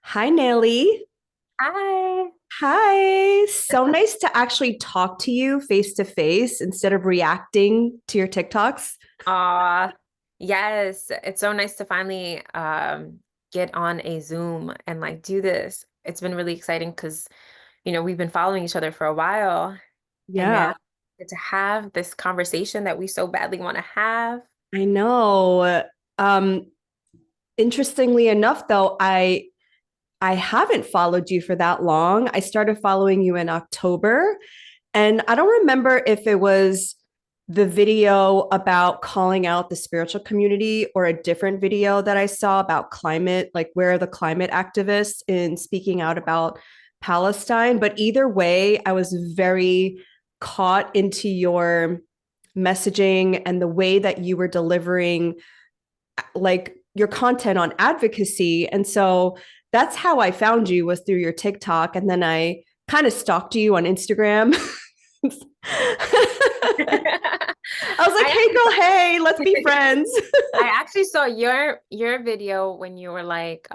Hi, Naley. Hi. Hi. So nice to actually talk to you face to face instead of reacting to your TikToks. Yes, it's so nice to finally get on a Zoom and like do this. It's been really exciting because we've been following each other for a while and now Yeah, we get to have this conversation that we so badly want to have. I know. Um, Interestingly enough, though, I haven't followed you for that long. I started following you in October, and I don't remember if it was the video about calling out the spiritual community or a different video that I saw about climate, like where are the climate activists in speaking out about Palestine. But either way, I was very caught into your messaging and the way that you were delivering like your content on advocacy. And so that's how I found you, was through your TikTok. And then I kind of stalked you on Instagram. I I was like, hey actually girl, saw, hey, let's be friends. I actually saw your video when you were like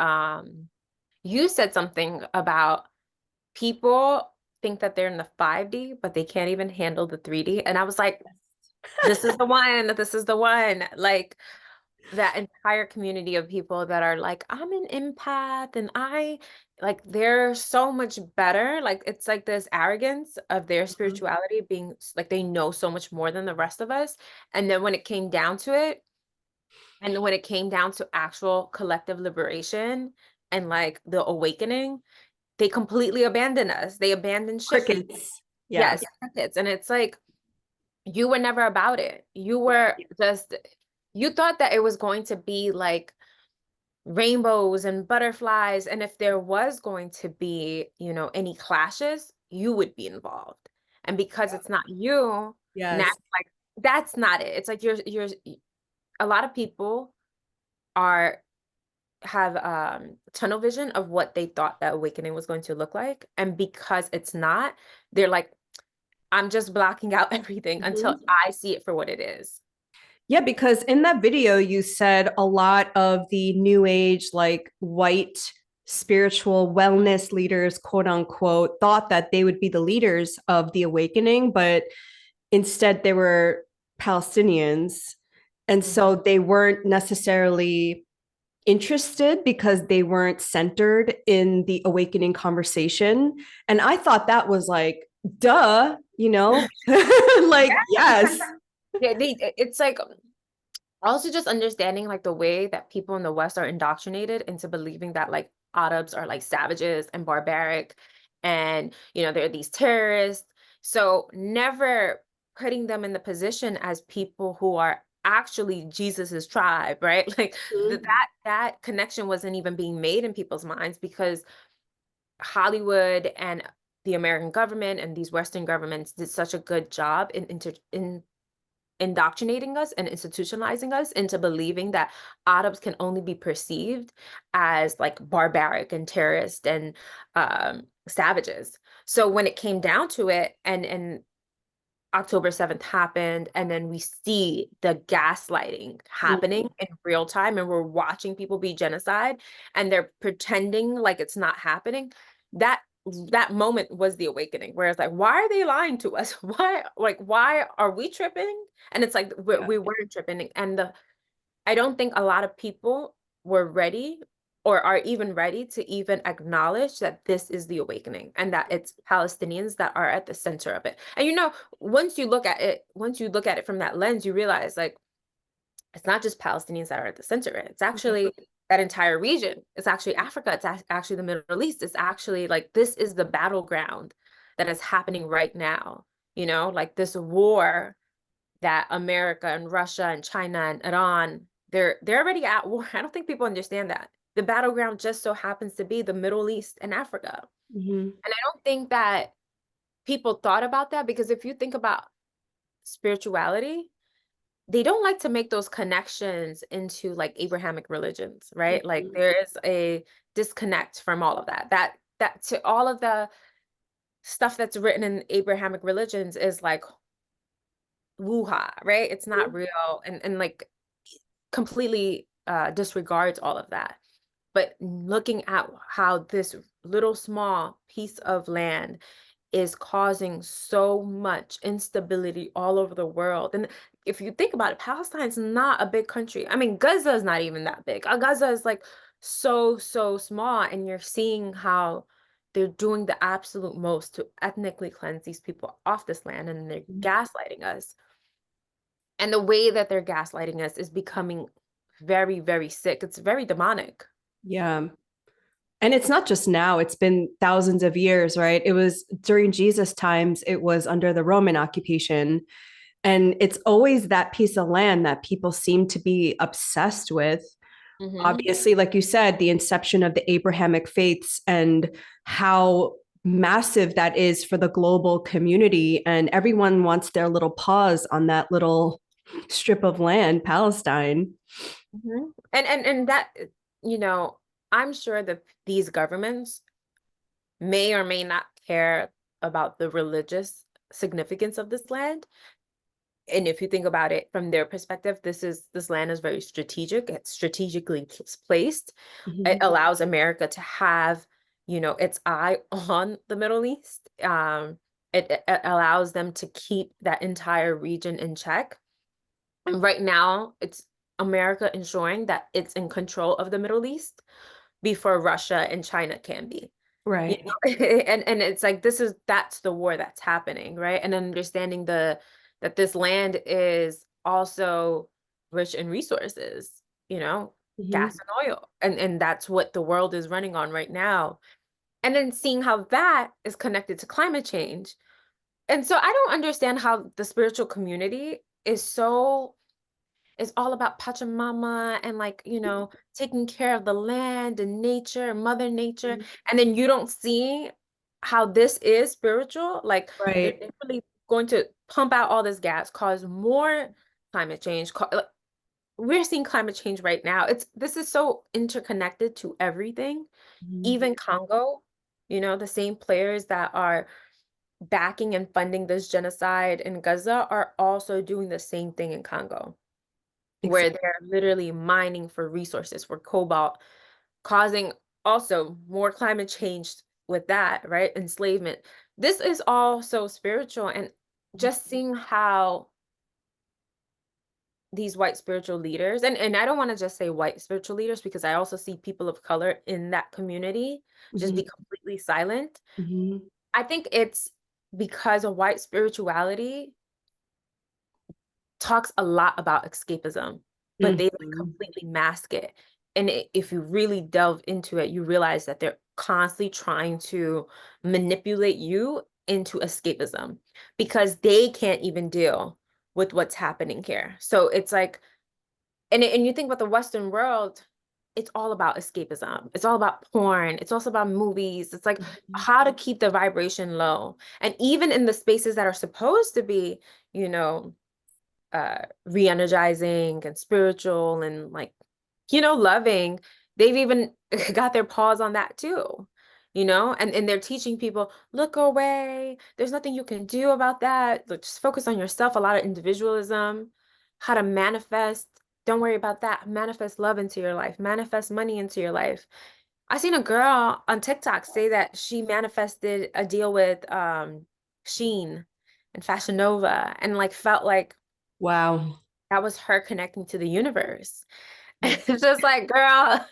you said something about people think that they're in the 5D, but they can't even handle the 3D. And I was like, this is the one, this is the one. Like that entire community of people that are like, I'm an empath and I like they're so much better. Like it's like this arrogance of their spirituality being like they know so much more than the rest of us. And then when it came down to it, and when it came down to actual collective liberation and like the awakening, they completely abandoned us. They abandoned ship. Crickets. Yeah. Yes, crickets. And it's like you were never about it. You were just you thought that it was going to be like rainbows and butterflies. And if there was going to be, any clashes, you would be involved. And because it's not you, now Yes. like that's not it. It's like you're a lot of people are have tunnel vision of what they thought that awakening was going to look like. And because it's not, they're like, I'm just blocking out everything until Mhm. I see it for what it is. Yeah, because in that video, you said a lot of the new age, like white spiritual wellness leaders, quote unquote, thought that they would be the leaders of the awakening, but instead they were Palestinians. And Mhm. so they weren't necessarily interested because they weren't centered in the awakening conversation. And I thought that was like, duh, like, yes. Yeah, it's like also just understanding like the way that people in the West are indoctrinated into believing that like Arabs are like savages and barbaric and they're these terrorists. So never putting them in the position as people who are actually Jesus's tribe, right? Like that connection wasn't even being made in people's minds because Hollywood and the American government and these Western governments did such a good job in indoctrinating us and institutionalizing us into believing that Arabs can only be perceived as like barbaric and terrorist and savages. So when it came down to it, and October 7th happened, and then we see the gaslighting happening in real time, and we're watching people be genocide, and they're pretending like it's not happening. That that moment was the awakening, where it's like, why are they lying to us? Why are we tripping? And it's like Yeah. we weren't tripping, and I don't think a lot of people were ready or are even ready to even acknowledge that this is the awakening and that it's Palestinians that are at the center of it. And once you look at it from that lens, you realize like it's not just Palestinians that are at the center of it. It's actually that entire region. It's actually Africa. It's actually the Middle East. It's actually like this is the battleground that is happening right now. Like this war that America and Russia and China and Iran, they're already at war. I don't think people understand that. The battleground just so happens to be the Middle East and Africa. Mhm. And I don't think that people thought about that because if you think about spirituality, they don't like to make those connections into like Abrahamic religions, right? Like Mhm. there is a disconnect from all of that. That to all of the stuff that's written in Abrahamic religions is like woo-ha, right? It's not real and like completely disregards all of that. but looking at how this little small piece of land is causing so much instability all over the world. And if you think about it, Palestine's not a big country. I mean, Gaza is not even that big. Gaza is like so small, and you're seeing how they're doing the absolute most to ethnically cleanse these people off this land, and they're gaslighting us. And the way that they're gaslighting us is becoming very, very sick. It's very demonic. Yeah. And it's not just now, it's been thousands of years, right? It was during Jesus' times, it was under the Roman occupation. And it's always that piece of land that people seem to be obsessed with. Mm-hmm. Obviously, like you said, the inception of the Abrahamic faiths and how massive that is for the global community. And everyone wants their little paws on that little strip of land, Palestine. Mm-hmm. And that, you know, I'm sure that these governments may or may not care about the religious significance of this land. And if you think about it from their perspective, this land is very strategic. It's strategically placed. It Mhm. allows America to have, its eye on the Middle East. It allows them to keep that entire region in check. And right now, it's America ensuring that it's in control of the Middle East before Russia and China can be. You Right. know, and it's like that's the war that's happening, right? And understanding that this land is also rich in resources, gas Mhm. and oil. And that's what the world is running on right now. And then seeing how that is connected to climate change. And so I don't understand how the spiritual community is all about Pachamama and like, taking care of the land and nature and Mother Nature. And then you don't see how this is spiritual. Like they're Right. literally going to pump out all this gas, cause more climate change. Like, we're seeing climate change right now. This is so interconnected to everything. Mhm. Even Congo, the same players that are backing and funding this genocide in Gaza are also doing the same thing in Congo, where Exactly. they're literally mining for resources for cobalt, causing also more climate change with that, right? Enslavement. This is all so spiritual, and just seeing how these white spiritual leaders, and I don't want to just say white spiritual leaders because I also see people of color in that community just be Mhm. completely silent. Mhm. I think it's because of white spirituality talks a lot about escapism, but they like Mhm. completely mask it. And if you really delve into it, you realize that they're constantly trying to manipulate you into escapism because they can't even deal with what's happening here. So it's like, and you think about the Western world, it's all about escapism. It's all about porn. It's also about movies. It's like Mhm. how to keep the vibration low. And even in the spaces that are supposed to be, you know, re-energizing and spiritual and like loving, they've even got their paws on that too, and they're teaching people, look away, there's nothing you can do about that. Like, just focus on yourself. A lot of individualism, how to manifest. Don't worry about that. Manifest love into your life, manifest money into your life. I seen a girl on TikTok say that she manifested a deal with Sheen and Fashion Nova and like felt like Wow. that was her connecting to the universe. And it's just like, girl,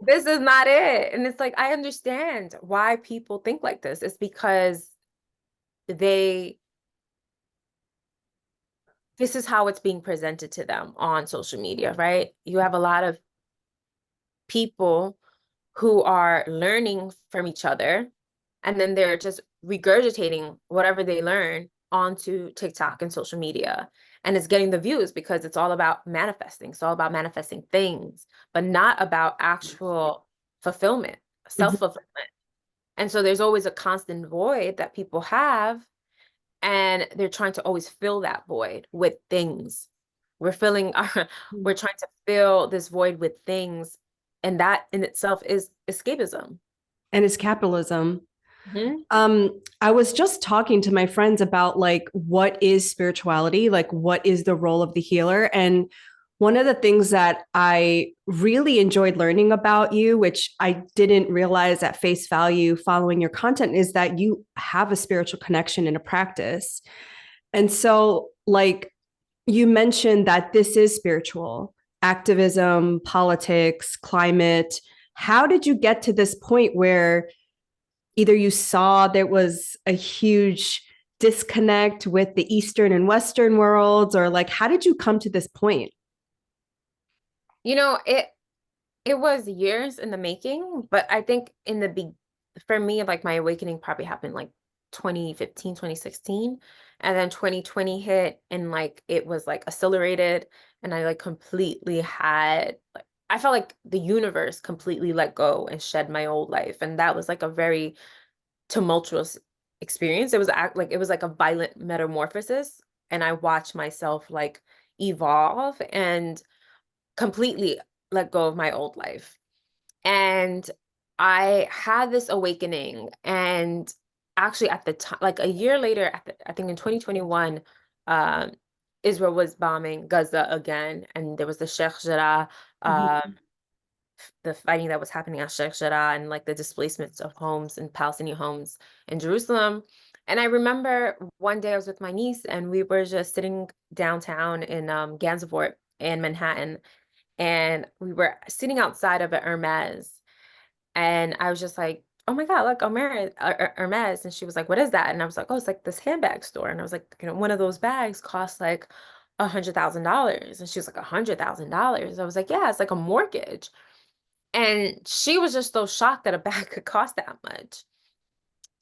this is not it. And it's like, I understand why people think like this. It's because they, this is how it's being presented to them on social media, right? You have a lot of people who are learning from each other, and then they're just regurgitating whatever they learn onto TikTok and social media. And it's getting the views because it's all about manifesting. It's all about manifesting things, but not about actual fulfillment, Mhm. self-fulfillment. And so there's always a constant void that people have, and they're trying to always fill that void with things. We're filling our, we're trying to fill this void with things, and that in itself is escapism. And it's capitalism. Mhm. I was just talking to my friends about like what is spirituality, like what is the role of the healer, and one of the things that I really enjoyed learning about you, which I didn't realize at face value following your content, is that you have a spiritual connection in a practice. And so, like, you mentioned that this is spiritual activism, politics, climate. How did you get to this point where either you saw there was a huge disconnect with the Eastern and Western worlds, or like, how did you come to this point? You know, it was years in the making, but I think in the be for me, like my awakening probably happened like 2015, 2016, and then 2020 hit and like it was like accelerated and I like completely had like I felt like the universe completely let go and shed my old life. And that was like a very tumultuous experience. It was like it was like a violent metamorphosis. And I watched myself like evolve and completely let go of my old life. And I had this awakening. And actually, at the time, like a year later, I think in 2021, um, Israel was bombing Gaza again. And there was the Sheikh Jarrah, uh, Mhm. the fighting that was happening at Sheikh Jarrah and like the displacements of homes and Palestinian homes in Jerusalem. And I remember one day I was with my niece and we were just sitting downtown in Gansevoort in Manhattan, and we were sitting outside of a Hermes, and I was just like, "Oh my God, look, Hermes!" And she was like, "What is that?" And I was like, "Oh, it's like this handbag store." And I was like, "One of those bags costs like $100,000." And she was like, $100,000. I was like, "Yeah, it's like a mortgage." And she was just so shocked that a bag could cost that much.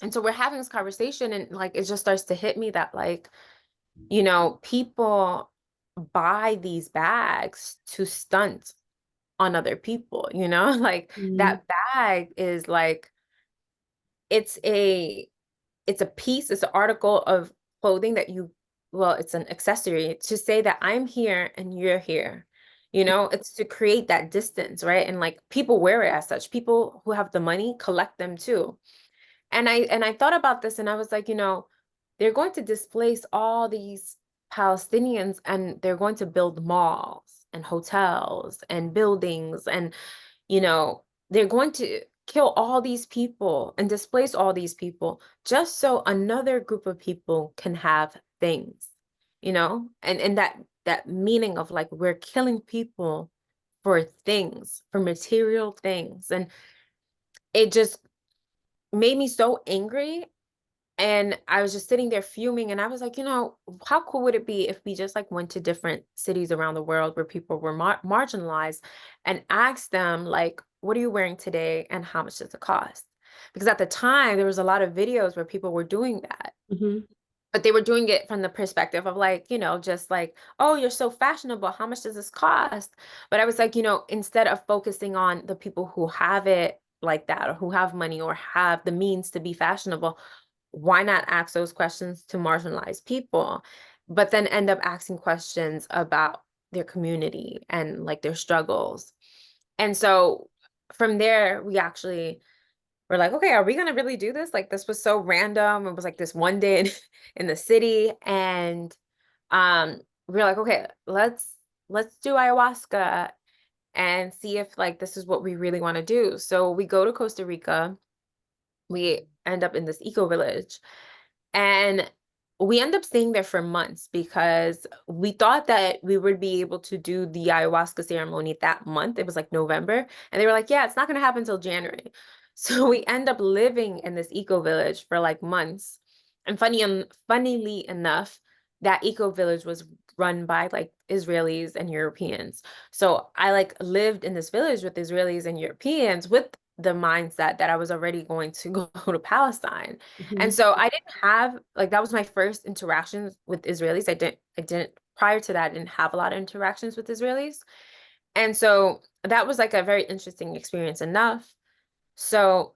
And so we're having this conversation, and like it just starts to hit me that like, people buy these bags to stunt on other people, like Mhm. that bag is like it's a it's a piece, it's an article of clothing that well, it's an accessory to say that I'm here and you're here. It's to create that distance, right? And like people wear it as such. People who have the money collect them too. And I thought about this and I was like, they're going to displace all these Palestinians and they're going to build malls and hotels and buildings and they're going to kill all these people and displace all these people just so another group of people can have things, and that meaning of like we're killing people for things, for material things. And it just made me so angry. And I was just sitting there fuming and I was like, how cool would it be if we just like went to different cities around the world where people were marginalized and asked them like, what are you wearing today and how much does it cost? Because at the time there was a lot of videos where people were doing that, Mhm. but they were doing it from the perspective of like, just like, oh, you're so fashionable, how much does this cost? But I was like, instead of focusing on the people who have it like that or who have money or have the means to be fashionable, why not ask those questions to marginalized people, but then end up asking questions about their community and like their struggles? And so from there, we actually were like, okay, are we gonna really do this? Like this was so random. It was like this one day in the city. And we were like, okay, let's do ayahuasca and see if like this is what we really want to do. So we go to Costa Rica. We end up in this eco village. And we end up staying there for months because we thought that we would be able to do the ayahuasca ceremony that month. It was like November. And they were like, yeah, it's not going to happen until January. So we end up living in this eco village for like months. And funnily enough, that eco village was run by like Israelis and Europeans. So I like lived in this village with Israelis and Europeans with the mindset that I was already going to go to Palestine. And Mhm. so I didn't have like that was my first interactions with Israelis. I didn't prior to that I didn't have a lot of interactions with Israelis. And so that was like a very interesting experience enough. So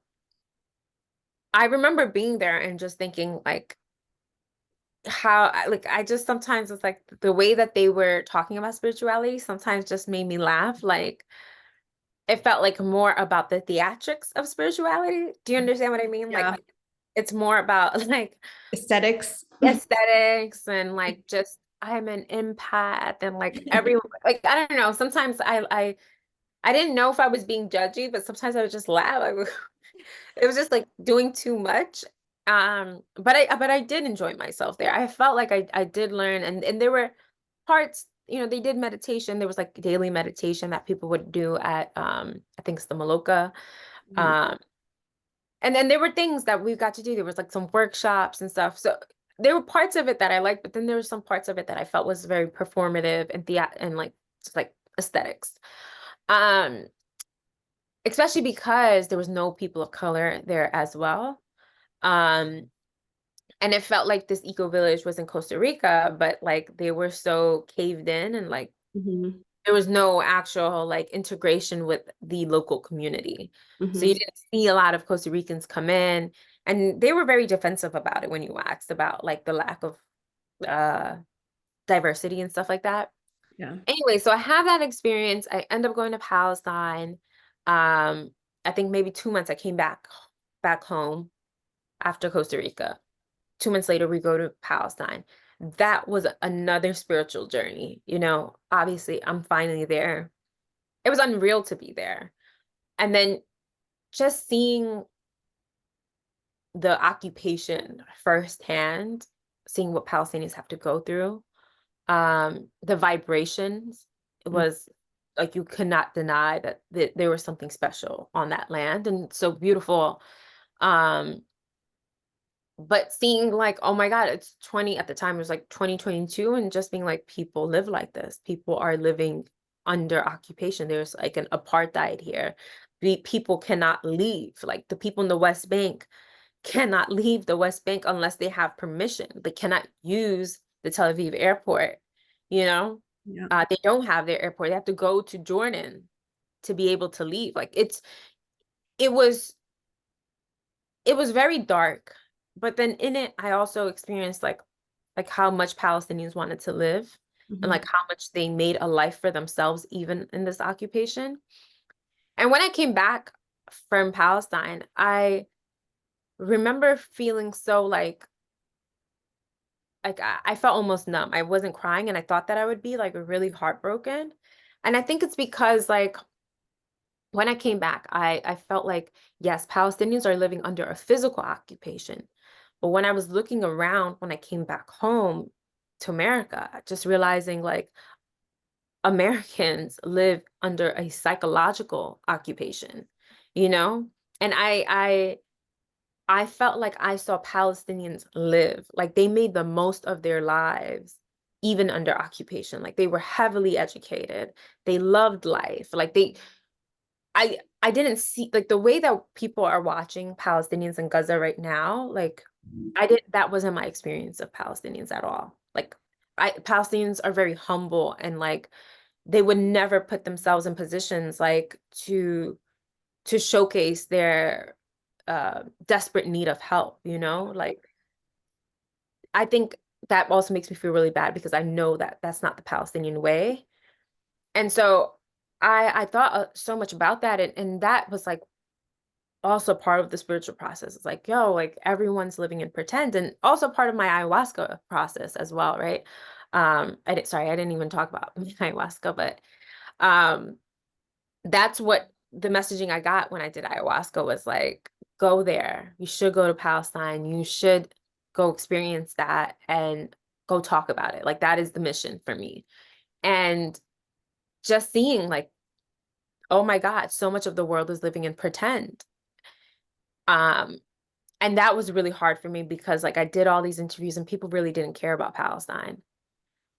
I remember being there and just thinking like like I just sometimes it's like the way that they were talking about spirituality sometimes just made me laugh. Like it felt like more about the theatrics of spirituality. Do you understand what I mean? Yeah. Like it's more about like Aesthetics. aesthetics and like just I'm an empath and like everyone, like I don't know, sometimes I didn't know if I was being judgy, but sometimes I would just laugh. It was just like doing too much. But I did enjoy myself there. I felt like I did learn, and there were parts, they did meditation. There was like daily meditation that people would do at I think it's the Maloka. Mhm. Um and then there were things that we got to do. There was like some workshops and stuff. So there were parts of it that I liked, but then there were some parts of it that I felt was very performative and and like just like aesthetics. Um Especially because there was no people of color there as well. Um, and it felt like this eco village was in Costa Rica, but like they were so caved in and like Mhm. there was no actual like integration with the local community. So you Mhm. didn't see a lot of Costa Ricans come in, and they were very defensive about it when you asked about like the lack of uh diversity and stuff like that. Yeah. Anyway, so I have that experience. I end up going to Palestine. Um, I think maybe 2 months I came back home after Costa Rica. 2 months later, we go to Palestine. That was another spiritual journey. Obviously, I'm finally there. It was unreal to be there. And then just seeing the occupation firsthand, seeing what Palestinians have to go through, the vibrations Mhm. was like you could not deny that there was something special on that land and so beautiful. Um, but seeing like, oh my God, it's 20 at the time, it was like 2022, and just being like, people live like this. People are living under occupation. There's like an apartheid here. People cannot leave. Like the people in the West Bank cannot leave the West Bank unless they have permission. They cannot use the Tel Aviv airport, you know? Yeah. They don't have their airport. They have to go to Jordan to be able to leave. Like it was it was very dark, but then in it, I also experienced like how much Palestinians wanted to live and Mhm. like how much they made a life for themselves even in this occupation. And when I came back from Palestine, I remember feeling so like I felt almost numb. I wasn't crying and I thought that I would be like really heartbroken. And I think it's because like when I came back, I felt like, yes, Palestinians are living under a physical occupation. But when I was looking around when I came back home to America, just realizing like Americans live under a psychological occupation, you know? And I felt like I saw Palestinians live, like they made the most of their lives, even under occupation. Like they were heavily educated. They loved life. Like I didn't see like the way that people are watching Palestinians in Gaza right now, like that wasn't my experience of Palestinians at all. Like Palestinians are very humble and like they would never put themselves in positions like to showcase their desperate need of help, like I think that also makes me feel really bad because I know that that's not the Palestinian way. And so I thought so much about that, and that was like also part of the spiritual process. It's like, yo, like everyone's living in pretend, and also part of my ayahuasca process as well, right? Sorry, I didn't even talk about ayahuasca, but um that's what the messaging I got when I did ayahuasca was like, go there. You should go to Palestine. You should go experience that and go talk about it. Like that is the mission for me. And just seeing like, oh my God, so much of the world is living in pretend. Um, and that was really hard for me because like I did all these interviews and people really didn't care about Palestine.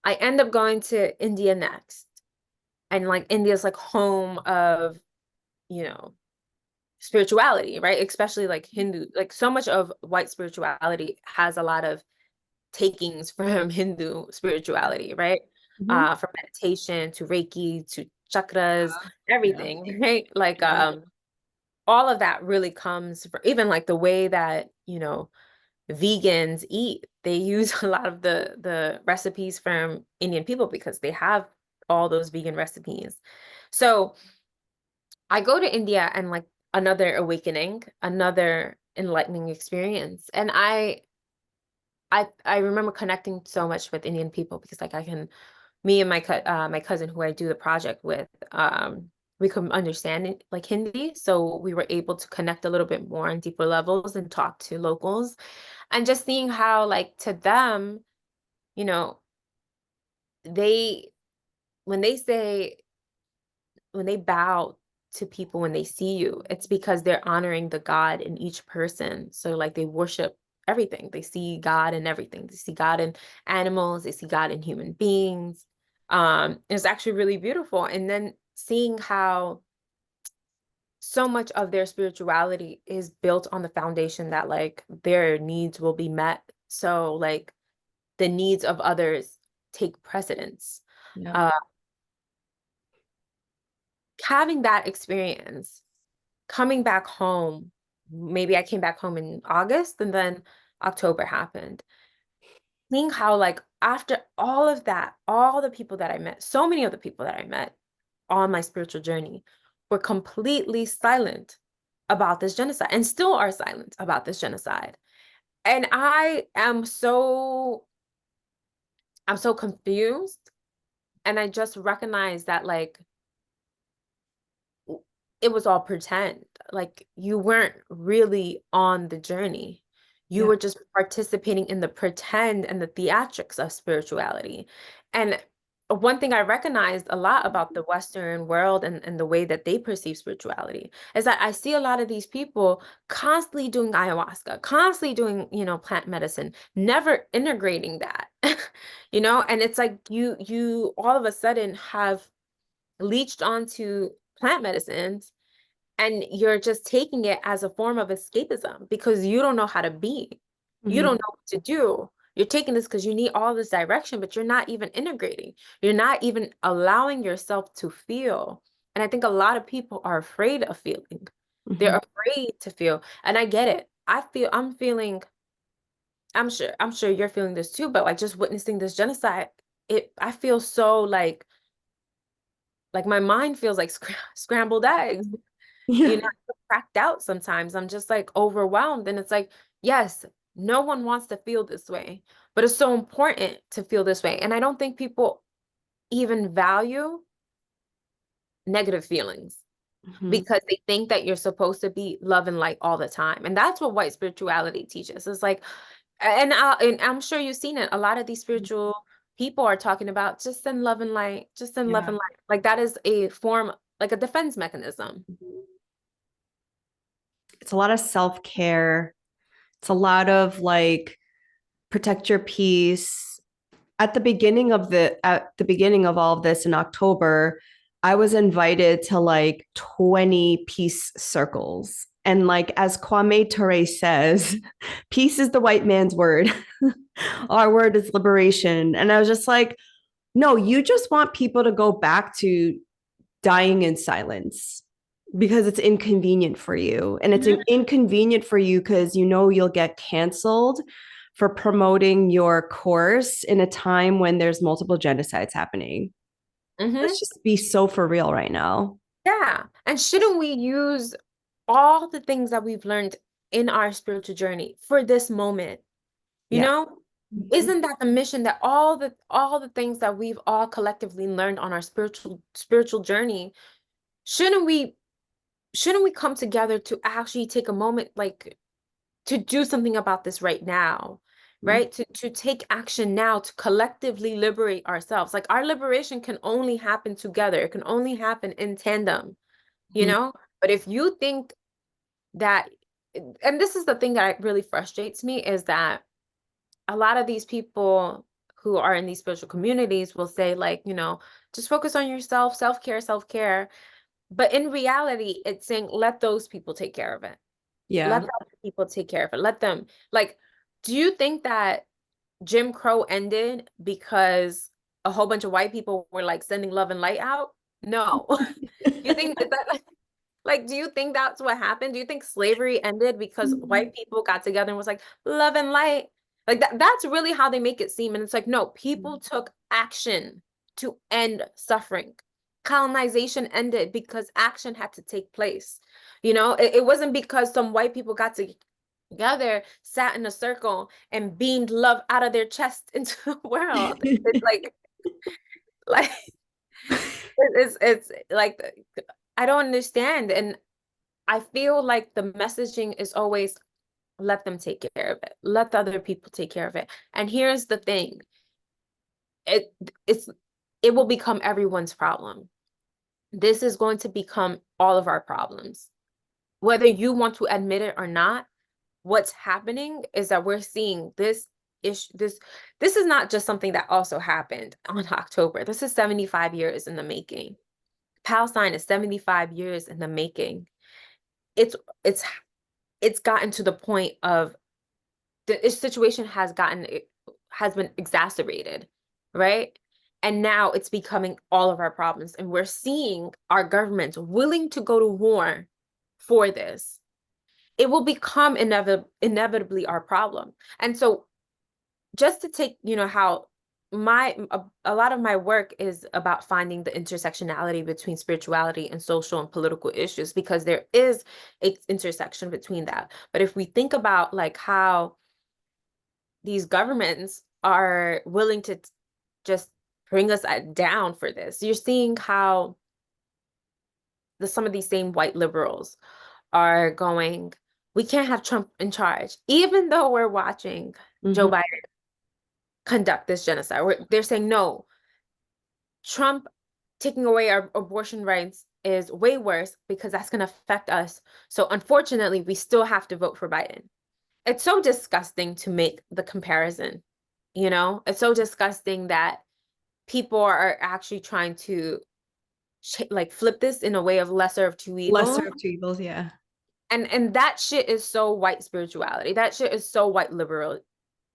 I end up going to India next. And like India's like home of, you know, spirituality, right? Especially like Hindu, like so much of white spirituality has a lot of takings from Hindu spirituality, right? Mhm. From meditation to Reiki to chakras, Yeah. everything, right? Like Yeah. all of that really comes from even like the way that, vegans eat. They use a lot of the recipes from Indian people because they have all those vegan recipes. So I go to India and like another awakening, another enlightening experience. And I I remember connecting so much with Indian people because like me and my cousin who I do the project with, we could understand it, like Hindi, so we were able to connect a little bit more on deeper levels and talk to locals, and just seeing how like to them, you know, they when they say when they bow to people when they see you, it's because they're honoring the God in each person. So like they worship everything. They see God in everything. They see God in animals, they see God in human beings. It's actually really beautiful. And then seeing how so much of their spirituality is built on the foundation that like their needs will be met. So like the needs of others take precedence. Yeah. Uh, Having that experience, coming back home, maybe I came back home in August and then October happened. Seeing how, like, after all of that, all the people that I met, so many of the people that I met on my spiritual journey were completely silent about this genocide and still are silent about this genocide. And I'm so confused. And I just recognize that, like, it was all pretend. Like you weren't really on the journey. You Yeah. were just participating in the pretend and the theatrics of spirituality. And one thing I recognized a lot about the Western world and the way that they perceive spirituality is that I see a lot of these people constantly doing ayahuasca, constantly doing, plant medicine, never integrating that, and it's like you all of a sudden have leached onto plant medicines and you're just taking it as a form of escapism because you don't know how to be. You don't Mhm. know what to do. You're taking this because you need all this direction, but you're not even integrating. You're not even allowing yourself to feel. And I think a lot of people are afraid of feeling. They're Mhm. afraid to feel. And I get it. I'm sure you're feeling this too, but like just witnessing this genocide, I feel so like my mind feels like scrambled eggs. Yeah. I feel cracked out sometimes. I'm just like overwhelmed. And it's like, yes, no one wants to feel this way, but it's so important to feel this way. And I don't think people even value negative feelings Mhm. because they think that you're supposed to be love and light all the time. And that's what white spirituality teaches. It's like, and I'm sure you've seen it. A lot of these spiritual people are talking about just send love and light, just send love Yeah. and light. Like that is a form, like a defense mechanism. It's a lot of self-care. It's a lot of like protect your peace. At the beginning of all of this in October, I was invited to like 20 peace circles. And like as Kwame Ture says, peace is the white man's word. Our word is liberation. And I was just like, no, you just want people to go back to dying in silence because it's inconvenient for you. And it's inconvenient for you because you know you'll get canceled for promoting your course in a time when there's multiple genocides happening. Mm-hmm. Let's just be so for real right now. Yeah. And shouldn't we use all the things that we've learned in our spiritual journey for this moment? You Yeah. know, isn't that the mission that all the things that we've all collectively learned on our spiritual journey, shouldn't we shouldn't we come together to actually take a moment like to do something about this right now? Right? To take action now to collectively liberate ourselves. Like our liberation can only happen together. It can only happen in tandem, you Mhm. know? But if you think that, and this is the thing that really frustrates me, is that a lot of these people who are in these spiritual communities will say like, just focus on yourself, self-care, self-care. But in reality, it's saying let those people take care of it. Let Yeah. the other people take care of it. Let them, like, do you think that Jim Crow ended because a whole bunch of white people were like sending love and light out? No. You think that like, do you think that's what happened? Do you think slavery ended because white people got together and was like, love and light? Like that's really how they make it seem. And it's like, no, people took action to end suffering. Colonization ended because action had to take place. It wasn't because some white people together, sat in a circle and beamed love out of their chest into the world. It's like it's like I don't understand. And I feel like the messaging is always let them take care of it. Let the other people take care of it. And here's the thing. It it's it will become everyone's problem. This is going to become all of our problems. Whether you want to admit it or not, what's happening is that we're seeing this issue. This is not just something that also happened on October. This is 75 years in the making. Palestine is 75 years in the making. It's it's it's gotten to the point of the situation has been exacerbated, right? And now it's becoming all of our problems. And we're seeing our governments willing to go to war for this. It will become inevitably our problem. And so just to take, how a lot of my work is about finding the intersectionality between spirituality and social and political issues, because there is an intersection between that. But if we think about like how these governments are willing to just bring us down for this, you're seeing how some of these same white liberals are going, we can't have Trump in charge, even though we're watching Joe Biden conduct this genocide. They're saying, no, Trump taking away our abortion rights is way worse because that's going to affect us. So unfortunately, we still have to vote for Biden. It's so disgusting to make the comparison, It's so disgusting that people are actually trying to flip this in a way of lesser of two evils. Lesser of two evils, yeah. And that shit is so white spirituality. That shit is so white liberal.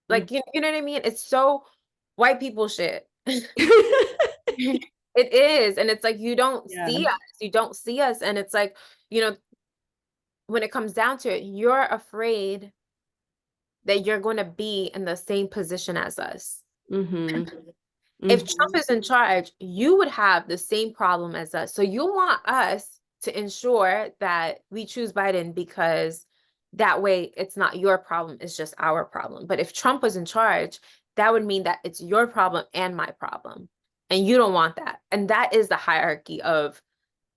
Like, you know what I mean? It's so white people shit. It is. And it's like, you don't see us. You don't see us. And it's like, when it comes down to it, you're afraid that you're going to be in the same position as us. If Trump is in charge, you would have the same problem as us. So you want us to ensure that we choose Biden because that way it's not your problem, it's just our problem. But if Trump was in charge, that would mean that it's your problem and my problem. And you don't want that. And that is the hierarchy of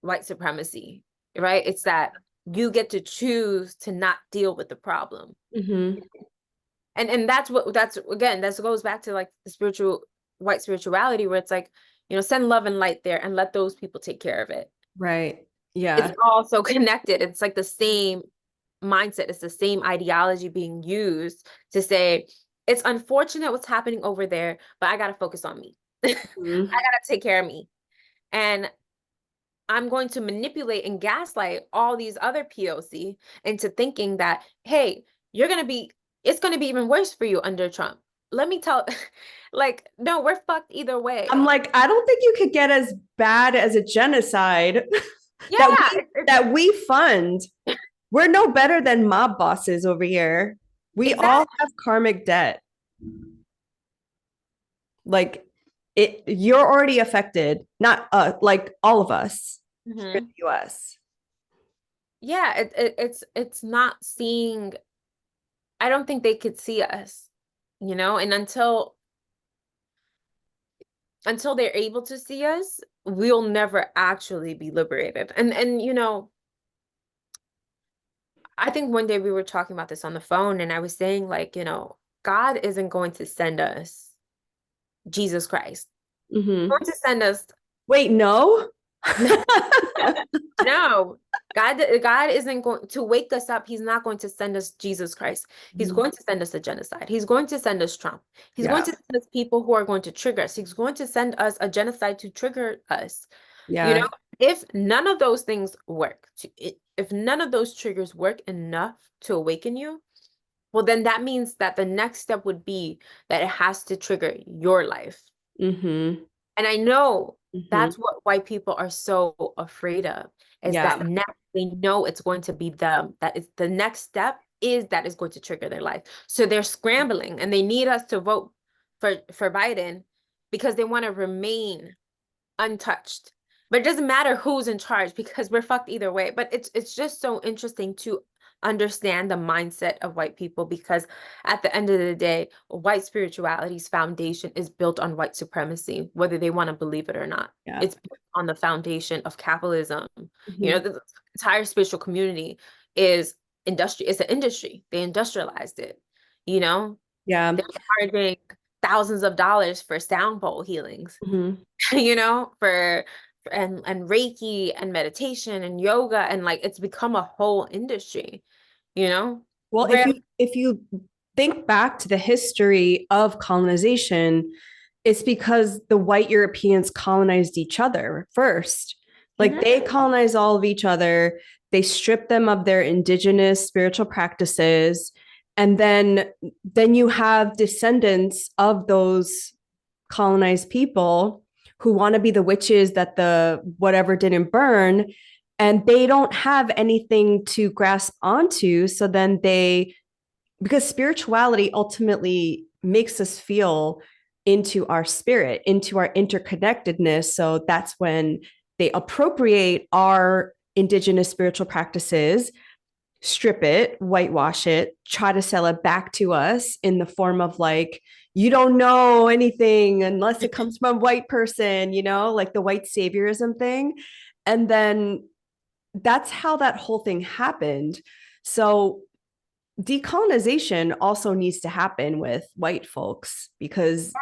white supremacy, right? It's that you get to choose to not deal with the problem. And that's that goes back to like the white spirituality, where it's like, send love and light there and let those people take care of it. Right. Yeah. It's also connected. It's like the same mindset. It's the same ideology being used to say, it's unfortunate what's happening over there, but I got to focus on me. I got to take care of me. And I'm going to manipulate and gaslight all these other POC into thinking that, hey, it's going to be even worse for you under Trump. Let me tell, no, we're fucked either way. I'm like, I don't think you could get as bad as a genocide that we fund. We're no better than mob bosses over here. We all have karmic debt. Like you're already affected, not like all of us in the US. Yeah, it's not seeing. I don't think they could see us, and until they're able to see us, we'll never actually be liberated. And I think one day we were talking about this on the phone, and I was saying, like, God isn't going to send us Jesus Christ. He's going to send us. Wait, no? No. God isn't going to wake us up. He's not going to send us Jesus Christ. He's going to send us a genocide. He's going to send us Trump. He's going to send us people who are going to trigger us. He's going to send us a genocide to trigger us. Yeah. If none of those things work, if none of those triggers work enough to awaken you, well, then that means that the next step would be that it has to trigger your life. And I know that's what white people are so afraid of, is that now they know it's going to be them. That is the next step, is that is going to trigger their life. So they're scrambling, and they need us to vote for Biden because they want to remain untouched. But it doesn't matter who's in charge because we're fucked either way. But it's just so interesting to understand the mindset of white people, because at the end of the day, white spirituality's foundation is built on white supremacy, whether they want to believe it or not. Yeah. It's built on the foundation of capitalism. You know, Mhm. the entire spiritual community is industry, it's an industry. They industrialized it, you know? Yeah. They're charging thousands of dollars for sound bowl healings, Mhm. you know, and Reiki and meditation and yoga, and like it's become a whole industry, you know? Well, Where if you think back to the history of colonization, it's because the white Europeans colonized each other first. Like Mhm. they colonized all of each other, they stripped them of their indigenous spiritual practices, and then you have descendants of those colonized people who want to be the witches that the whatever didn't burn, and they don't have anything to grasp onto, so then they, because spirituality ultimately makes us feel into our spirit, into our interconnectedness. So that's when they appropriate our indigenous spiritual practices, strip it, whitewash it, try to sell it back to us in the form of like, you don't know anything unless it comes from a white person, like the white saviorism thing. And then that's how that whole thing happened. So decolonization also needs to happen with white folks because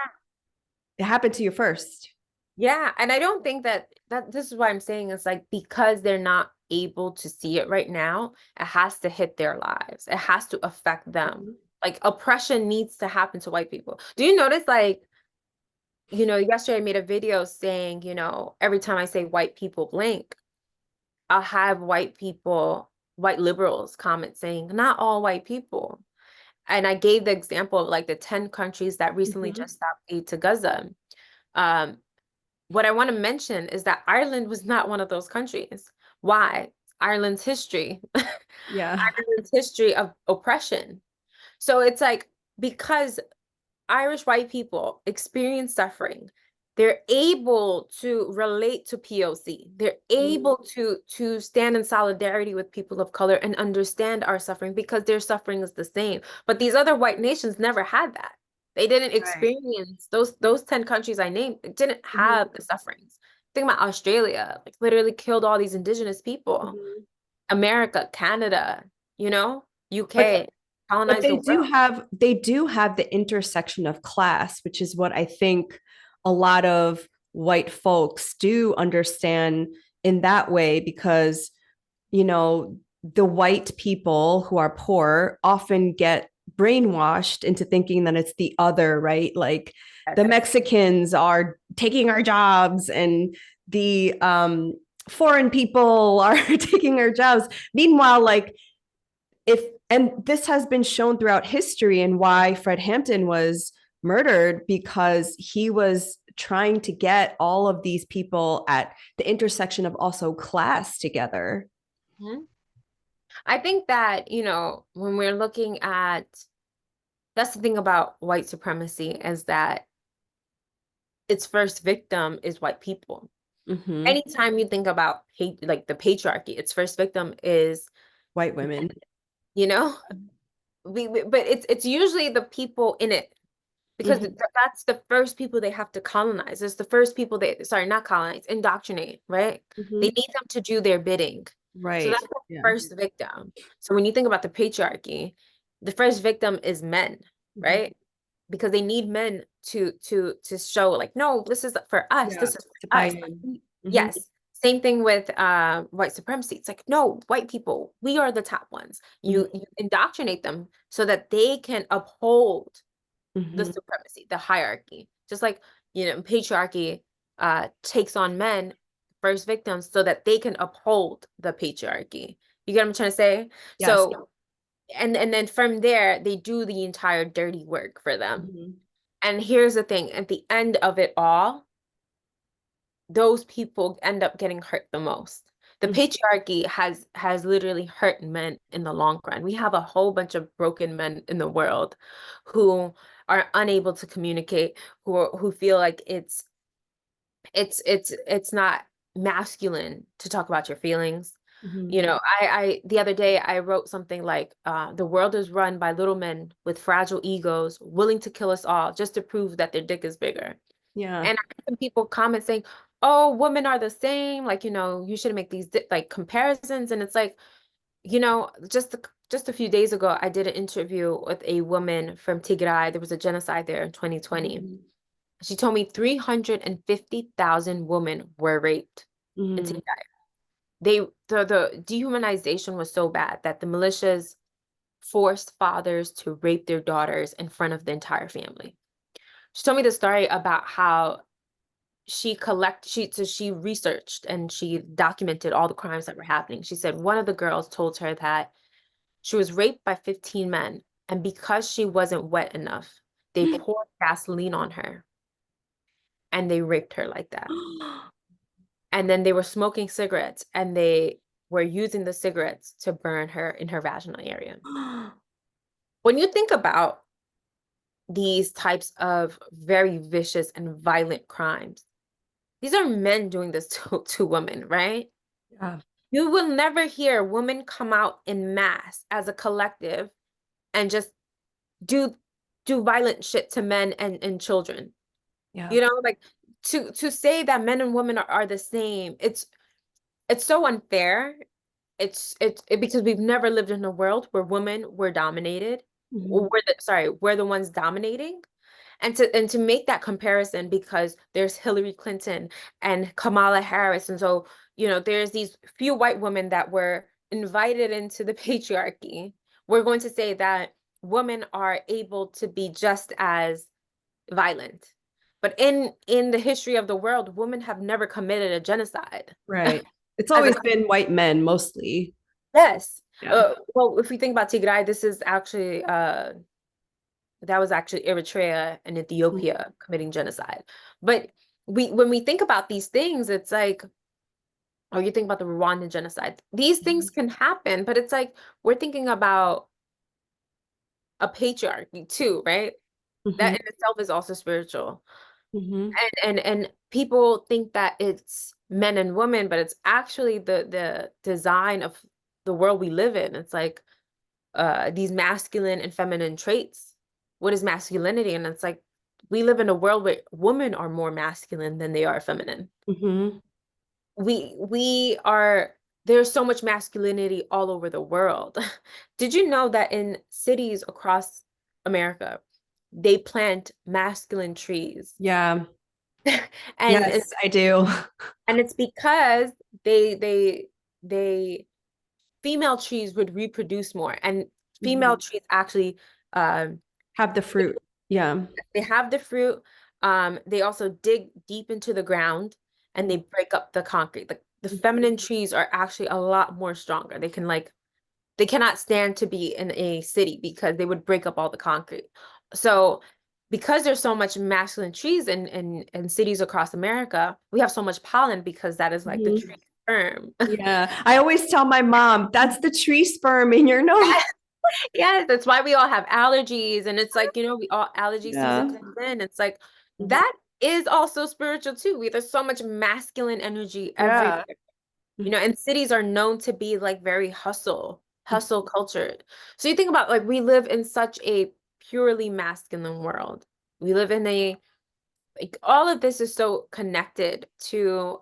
it happened to you first. Yeah, and I don't think that this is why I'm saying it's like, because they're not able to see it right now, it has to hit their lives. It has to affect them. Mhm. Like oppression needs to happen to white people. Do you notice, like, yesterday I made a video saying, every time I say white people blink, I'll have white liberals comment saying, not all white people. And I gave the example of like the 10 countries that recently Mhm. just stopped aid to Gaza. Um, what I want to mention is that Ireland was not one of those countries. Why? Ireland's history, Yeah. Ireland's history of oppression. So it's like, because Irish white people experience suffering, they're able to relate to POC. They're Mhm. able to stand in solidarity with people of color and understand our suffering because their suffering is the same. But these other white nations never had that. They didn't Right. experience those 10 countries I named, didn't Mhm. have the sufferings. Think about Australia, like literally killed all these indigenous people. Mhm. America, Canada, But UK, colonized the world. they do have the intersection of class, which is what I think a lot of white folks do understand in that way, because the white people who are poor often get brainwashed into thinking that it's the other, right? Like the Mexicans are taking our jobs and the foreign people are taking our jobs. Meanwhile, like if, and this has been shown throughout history and why Fred Hampton was murdered, because he was trying to get all of these people at the intersection of also class together. Mhm. I think that, when we're looking at, that's the thing about white supremacy, is that its first victim is white people. Mm-hmm. Anytime you think about like the patriarchy, its first victim is, White women. you know, but it's usually the people in it, because Mm-hmm. that's the first people they have to colonize. It's the first people sorry, not colonize, indoctrinate, right? They Mm-hmm. need them to do their bidding. So Right. that's the Yeah. first victim. So when you think about the patriarchy, the first victim is men, Mm-hmm. right? Because they need men to show like, no, this is for us, Yeah. this is To for buy us. in. Mm-hmm. Yes. Same thing with white supremacy. It's like, no, white people, we are the top ones. You indoctrinate them so that they can uphold the Mm-hmm. supremacy, the hierarchy. Just like, patriarchy takes on men, first victims, so that they can uphold the patriarchy. You get what I'm trying to say? Yes. So, and then from there, they do the entire dirty work for them. Mm-hmm. And here's the thing, at the end of it all, those people end up getting hurt the most. The Mm-hmm. patriarchy has literally hurt men in the long run. We have a whole bunch of broken men in the world who are unable to communicate, who feel like it's not masculine to talk about your feelings, Mhm. You know, I the other day I wrote something like, the world is run by little men with fragile egos, willing to kill us all just to prove that their dick is bigger. Yeah. And I had some people comment saying, "Oh, women are the same. Like, you know, you shouldn't make these like comparisons." And it's like, you know, just a few days ago, I did an interview with a woman from Tigray. There was a genocide there in 2020. Mhm. She told me 350,000 women were raped in Mhm. Tigray. The dehumanization was so bad that the militias forced fathers to rape their daughters in front of the entire family. She told me the story about how she researched and she documented all the crimes that were happening. She said one of the girls told her that she was raped by 15 men, and because she wasn't wet enough, they poured gasoline on her and they raped her like that. And then they were smoking cigarettes and they were using the cigarettes to burn her in her vaginal area. When you think about these types of very vicious and violent crimes, these are men doing this to women, right? Yeah. You will never hear women come out in mass as a collective and just do violent shit to men and children. Yeah. You know, like to say that men and women are the same, it's so unfair. Because we've never lived in a world where women were dominated, or Mhm. we're the ones dominating. And to make that comparison, because there's Hillary Clinton and Kamala Harris, and so, you know, there's these few white women that were invited into the patriarchy. We're going to say that women are able to be just as violent. But in the history of the world, women have never committed a genocide. Right. It's As a always been white men mostly. yes. Yeah. Well, if we think about Tigray, this is actually that was actually Eritrea and Ethiopia committing genocide. But when we think about these things, it's like, or you think about the Rwandan genocide, these things Mhm. can happen, but it's like we're thinking about a patriarchy too, right? That Mhm. in itself is also spiritual. Mhm. And people think that it's men and women, but it's actually the design of the world we live in. It's like these masculine and feminine traits. What is masculinity? And it's like we live in a world where women are more masculine than they are feminine. Mhm. We are There's so much masculinity all over the world. Did you know that in cities across America, they plant masculine trees? Yeah. and Yes, I do. and it's because they female trees would reproduce more, and female Mhm. trees actually um Have the fruit. Yeah. they have the fruit. They also dig deep into the ground and they break up the concrete. The feminine trees are actually a lot more stronger. They cannot stand to be in a city because they would break up all the concrete. So because there's so much masculine trees in cities across America, we have so much pollen because that is like the Mhm. tree sperm. Yeah. I always tell my mom, that's the tree sperm in your nose. Yes, that's why we all have allergies. And it's like, you know, we all allergy season Yeah. comes in. It's like Mhm. that is also spiritual too. There's so much masculine energy everywhere. Yeah. You know, and cities are known to be like very hustle cultured. So you think about like we live in such a purely masculine world. We live in a like all of this is so connected to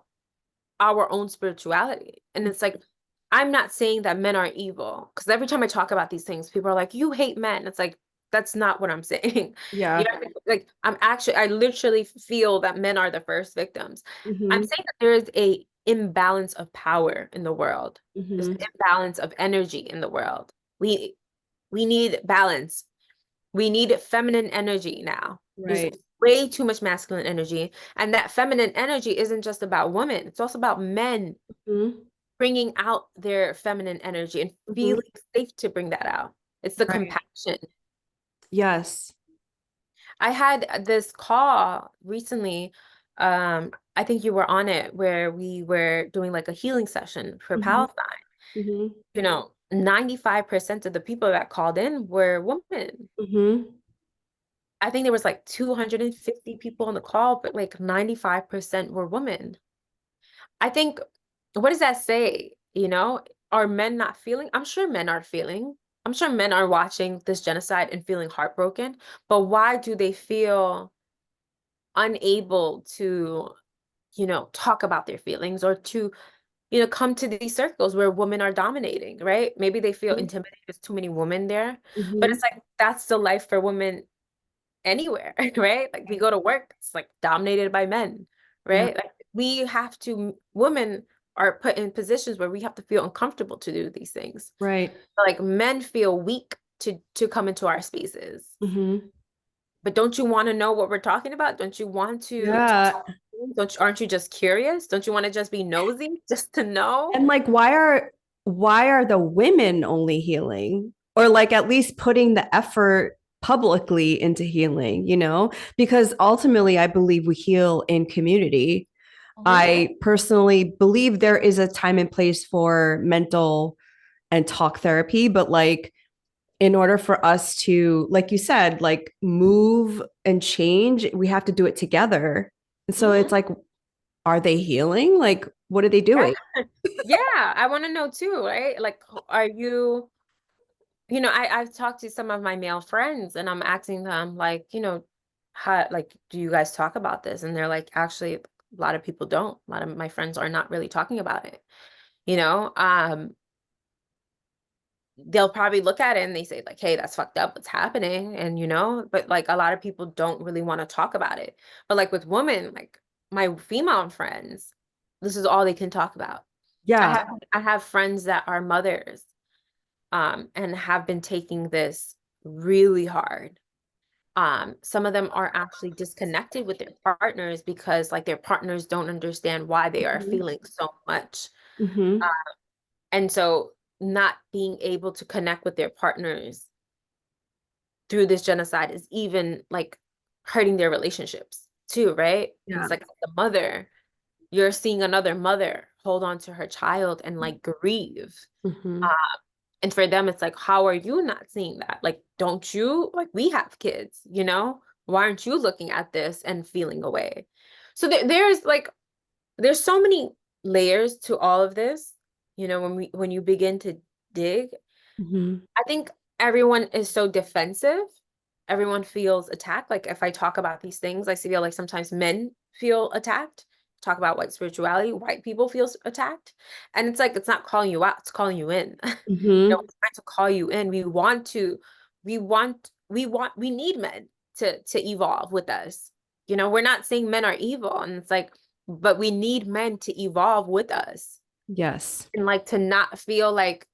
our own spirituality. And it's like, I'm not saying that men are evil, because every time I talk about these things, people are like, you hate men. It's like, that's not what I'm saying. You Yeah. know, like I literally feel that men are the first victims. I'm Mhm. saying that there is a imbalance of power in the world. There's an Mhm. imbalance of energy in the world. We we need balance. We need feminine energy now. There's Right. way too much masculine energy. And that feminine energy isn't just about women, it's also about men Mhm. bringing out their feminine energy and Mhm. feeling safe to bring that out. It's the Right. compassion. Yes. I had this call recently. I think you were on it where we were doing like a healing session for Mhm. Palestine. Mhm. You know, 95% of the people that called in were women. Mhm. I think there was like 250 people on the call, but like 95% were women. I think, what does that say? You know, are men not feeling? I'm sure men are feeling. I'm sure men are watching this genocide and feeling heartbroken, but why do they feel unable to, talk about their feelings or to, come to these circles where women are dominating, right? Maybe they feel intimidated. There's too many women there, but Mm-hmm. it's like that's the life for women anywhere, right? Like we go to work, it's like dominated by men, Yeah. right? Like we have to, women are put in positions where we have to feel uncomfortable to do these things. Right. Like men feel weak to come into our spaces. Mm-hmm. But don't you want to know what we're talking about? Don't you want to Yeah. talk? Aren't you just curious? Don't you want to just be nosy just to know? And like, why are the women only healing? Or like at least putting the effort publicly into healing, Because ultimately I believe we heal in community. Mhm. I personally believe there is a time and place for mental and talk therapy, but like in order for us to, like you said, like move and change, we have to do it together. And so it's Mhm. like, are they healing? Like, what are they Yeah. doing? Yeah, I want to know too, right? Like, are you, I've talked to some of my male friends and I'm asking them like, how, like, do you guys talk about this? And they're like, actually, a lot of people don't. A lot of my friends are not really talking about it. You know, they'll probably look at it and they say like, hey, that's fucked up, what's happening? And but like a lot of people don't really want to talk about it. But like with women, like my female friends, this is all they can talk about. I Yeah. have I have friends that are mothers, and have been taking this really hard. Some of them are actually disconnected with their partners because like their partners don't understand why they are Mm-hmm. feeling so much. Mm-hmm. And so not being able to connect with their partners through this genocide is even like hurting their relationships too, right? And Yeah. it's like the mother, you're seeing another mother hold on to her child and like grieve. Mm-hmm. Uh, and for them, it's like, how are you not seeing that? Like, don't you, like, we have kids, Why aren't you looking at this and feeling away? So there's like, there's so many layers to all of this, when you begin to dig. Mm-hmm. I think everyone is so defensive. Everyone feels attacked. Like if I talk about these things, I feel like sometimes men feel attacked. Talk about white spirituality, white people feel attacked. And it's like it's not calling you out, it's calling you in. Mm-hmm. It's trying to call you in. We need men to evolve with us. We're not saying men are evil. And it's like, but we need men to evolve with us. Yes. And like to not feel like,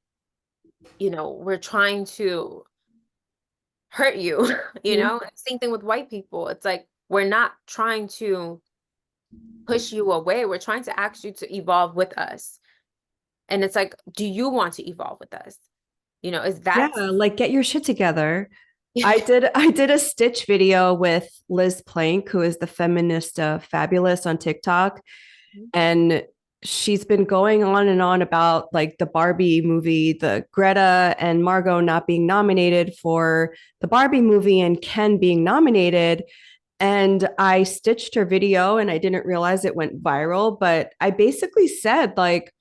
we're trying to hurt you, Mm-hmm. Same thing with white people. It's like we're not trying to push you away. We're trying to ask you to evolve with us. And it's like, do you want to evolve with us? Is Yeah, that like get your shit together. I did a Stitch video with Liz Plank, who is the feminist fabulous on TikTok, and she's been going on and on about like the Barbie movie, the Greta and Margot not being nominated for the Barbie movie and Ken being nominated. And I stitched her video and I didn't realize it went viral, but I basically said like,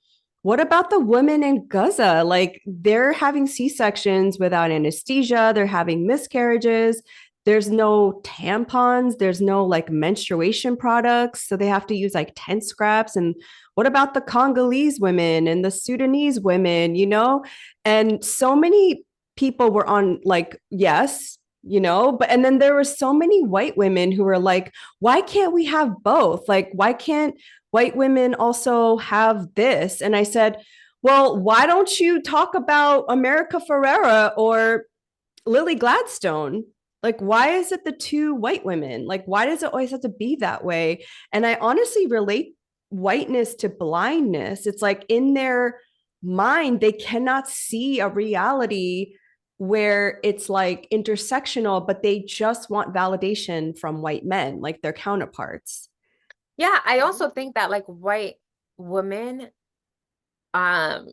what about the women in Gaza? Like they're having C-sections without anesthesia, they're having miscarriages. There's no tampons, there's no like menstruation products, so they have to use like tent scraps. And what about the Congolese women and the Sudanese women, And so many people were on like, yes, but and then there were so many white women who were like, why can't we have both? Like, why can't white women also have this? And I said, well, why don't you talk about America Ferrera or Lily Gladstone? Like, why is it the two white women? Like, why does it always have to be that way? And I honestly relate whiteness to blindness. It's like in their mind, they cannot see a reality where it's like intersectional, but they just want validation from white men, like their counterparts. Yeah, I also think that like white women, um,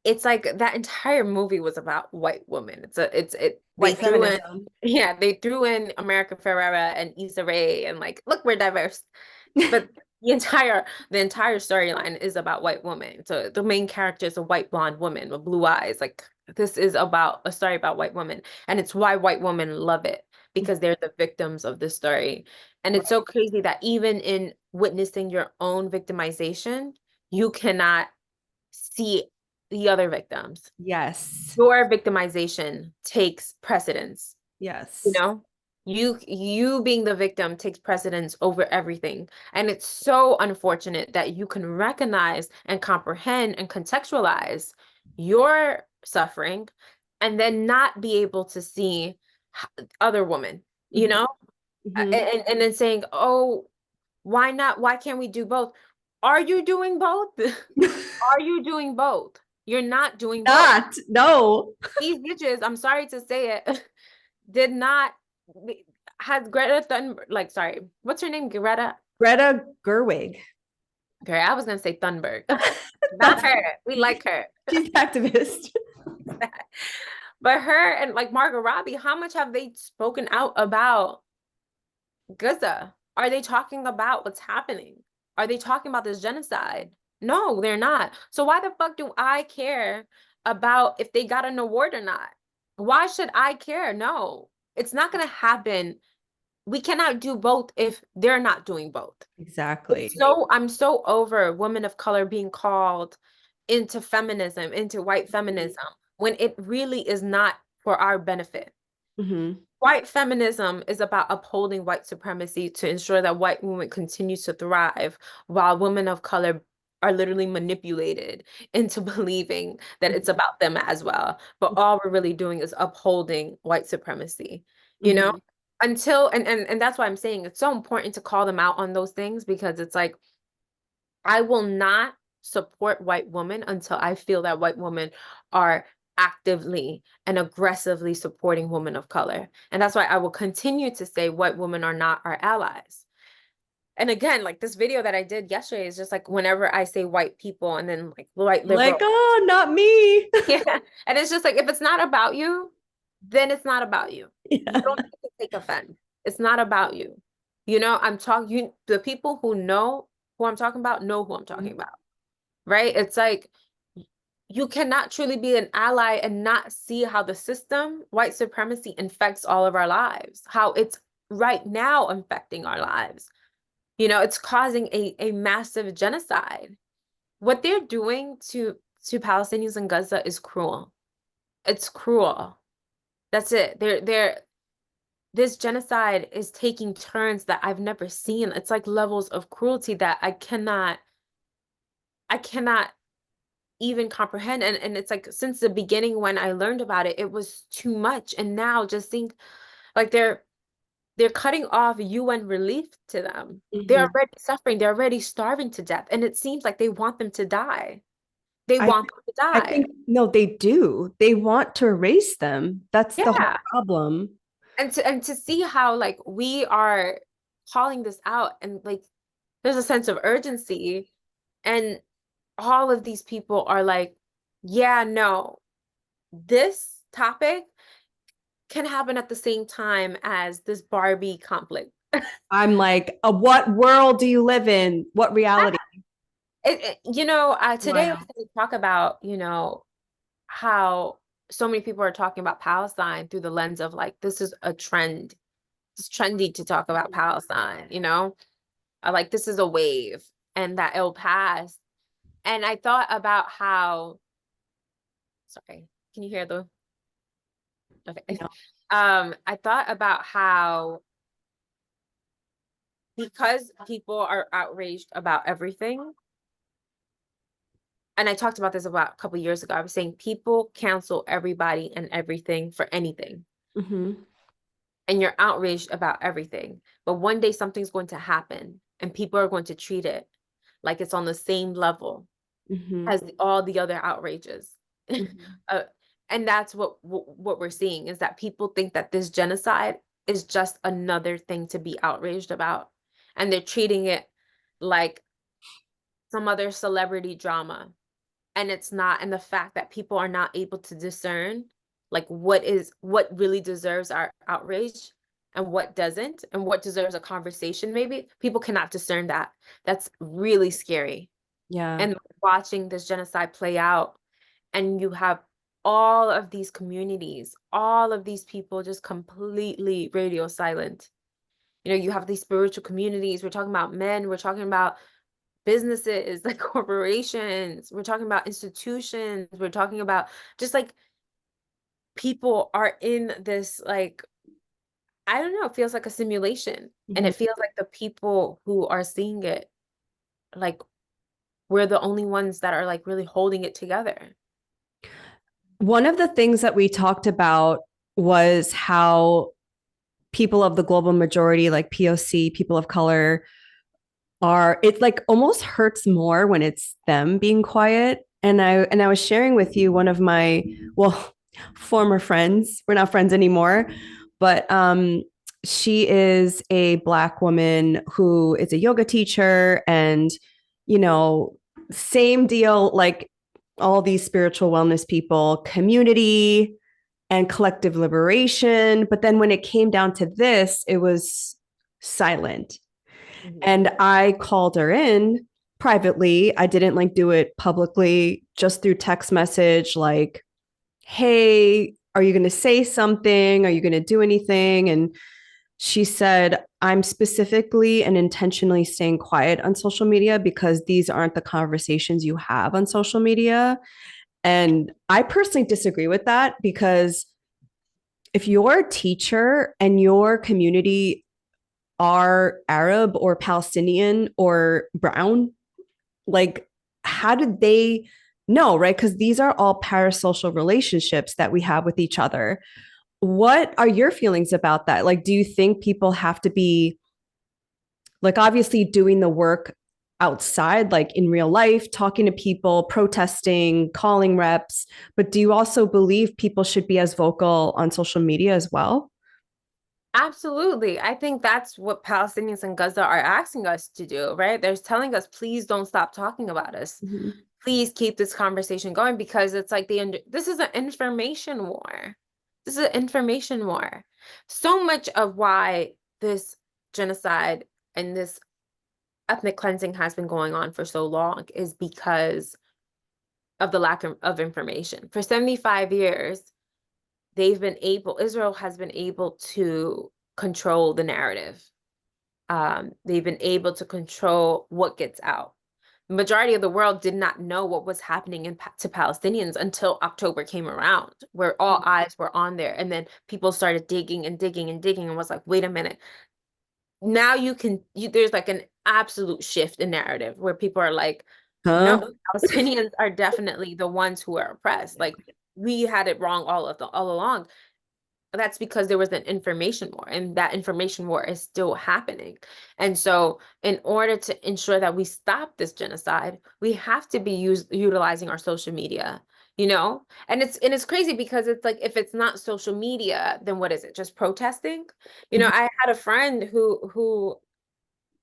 it's like that entire movie was about white women. They White threw in, feminism. yeah, they threw in America Ferrera and Issa Rae and like, look, we're diverse. But the entire storyline is about white women. So the main character is a white blonde woman with blue eyes. Like this is about a story about white women, and it's why white women love it because they're the victims of this story. And it's Right. so crazy that even in witnessing your own victimization, you cannot see the other victims. Yes. Your victimization takes precedence. You Yes. know, you being the victim takes precedence over everything. And it's so unfortunate that you can recognize and comprehend and contextualize your suffering and then not be able to see other women, you Mhm. know, Mhm. and then saying, oh, why not? Why can't we do both? Are you doing both? Are you doing both? You're not doing both. Not. No. These bitches, I'm sorry to say it, did not has Greta Thunberg, like, sorry, what's her name? Greta? Greta Gerwig. Okay, I was gonna say Thunberg. Not That's her. We like her. she's activist. But her and like Margot Robbie, how much have they spoken out about Gaza? Are they talking about what's happening? Are they talking about this genocide? No, they're not. So why the fuck do I care about if they got an award or not? Why should I care? No, it's not gonna happen. We cannot do both if they're not doing both. Exactly. I'm so over women of color being called into feminism, into white feminism, when it really is not for our benefit. Mhm. White feminism is about upholding white supremacy to ensure that white women continue to thrive while women of color are literally manipulated into believing that it's about them as well. But all we're really doing is upholding white supremacy, you know? Mhm. Until and that's why I'm saying it's so important to call them out on those things because it's like I will not support white women until I feel that white women are actively and aggressively supporting women of color. And that's why I will continue to say white women are not our allies. And again, like this video that I did yesterday is just like whenever I say white people and then like white Like, liberal. oh, not me. Yeah. And it's just like if it's not about you, then it's not about you. You Yeah. don't have to take offense. It's not about you. I'm talking the people who know who I'm talking about know who I'm talking about, right? It's like you cannot truly be an ally and not see how the system, white supremacy, infects all of our lives, how it's right now infecting our lives. It's causing a massive genocide. What they're doing to Palestinians in Gaza is cruel. It's cruel. That's it. This genocide is taking turns that I've never seen. It's like levels of cruelty that I cannot even comprehend. And it's like since the beginning when I learned about it, it was too much. And now just think like they're cutting off UN relief to them. They're Mhm. already suffering, they're already starving to death. And it seems like they want them to die. They I want them to I die. think no, they do. They want to erase them. That's the whole Yeah. problem. And to see how like we are calling this out and like there's a sense of urgency and all of these people are like, yeah, no, this topic can happen at the same time as this Barbie conflict. I'm like, what world do you live in? What reality? Today I was Wild. going to talk about, how so many people are talking about Palestine through the lens of like, this is a trend. It's trendy to talk about Palestine, like this is a wave and that it'll pass. And I thought about how, sorry, can you hear the, okay. No. I thought about how because people are outraged about everything, and I talked about this about a couple years ago. I was saying people cancel everybody and everything for anything, Mhm. and you're outraged about everything. But one day something's going to happen, and people are going to treat it like it's on the same level Mhm. as all the other outrages. Mhm. uh, and that's what we're seeing is that people think that this genocide is just another thing to be outraged about, and they're treating it like some other celebrity drama, and it's not. And the fact that people are not able to discern like what really deserves our outrage, and what doesn't, and what deserves a conversation, maybe people cannot discern that. That's really scary. Yeah. And watching this genocide play out, and you have all of these communities, all of these people just completely radio silent. You know, you have these spiritual communities. We're talking about men, we're talking about businesses, like corporations, we're talking about institutions, we're talking about just like people are in this, like, I don't know, it feels like a simulation. And Mhm. it feels like the people who are seeing it, like, we're the only ones that are like really holding it together. One of the things that we talked about was how people of the global majority, like POC, people of color, are it like almost hurts more when it's them being quiet. And I was sharing with you one of my, well, former friends. We're not friends anymore, but she is a Black woman who is a yoga teacher, and you know, same deal, like all these spiritual wellness people, community and collective liberation. But then when it came down to this, it was silent. Mhm. And I called her in privately. I didn't like do it publicly, just through text message, like, hey, are you going to say something? Are you going to do anything? And she said, I'm specifically and intentionally staying quiet on social media because these aren't the conversations you have on social media. And I personally disagree with that, because if you're a teacher and your community are Arab or Palestinian or brown, like, how did they know, right? Because these are all parasocial relationships that we have with each other. What are your feelings about that? Like, do you think people have to be, like, obviously doing the work outside, like in real life, talking to people, protesting, calling reps, but do you also believe people should be as vocal on social media as well? Absolutely. I think that's what Palestinians in Gaza are asking us to do, right? They're telling us, please don't stop talking about us. Mhm. Please keep this conversation going, because it's like this is an information war. This is an information war. So much of why this genocide and this ethnic cleansing has been going on for so long is because of the lack of information. For 75 years, Israel has been able to control the narrative. They've been able to control what gets out. The majority of the world did not know what was happening to Palestinians until October came around, where all eyes were on there. And then people started digging and digging and digging and was like, wait a minute. Now there's like an absolute shift in narrative where people are like, Huh? no, Palestinians are definitely the ones who are oppressed. Like, we had it wrong all along. That's because there was an information war, and that information war is still happening. And so in order to ensure that we stop this genocide, we have to be utilizing our social media, you know? And it's crazy because it's like, if it's not social media, then what is it? Just protesting? You know, I had a friend who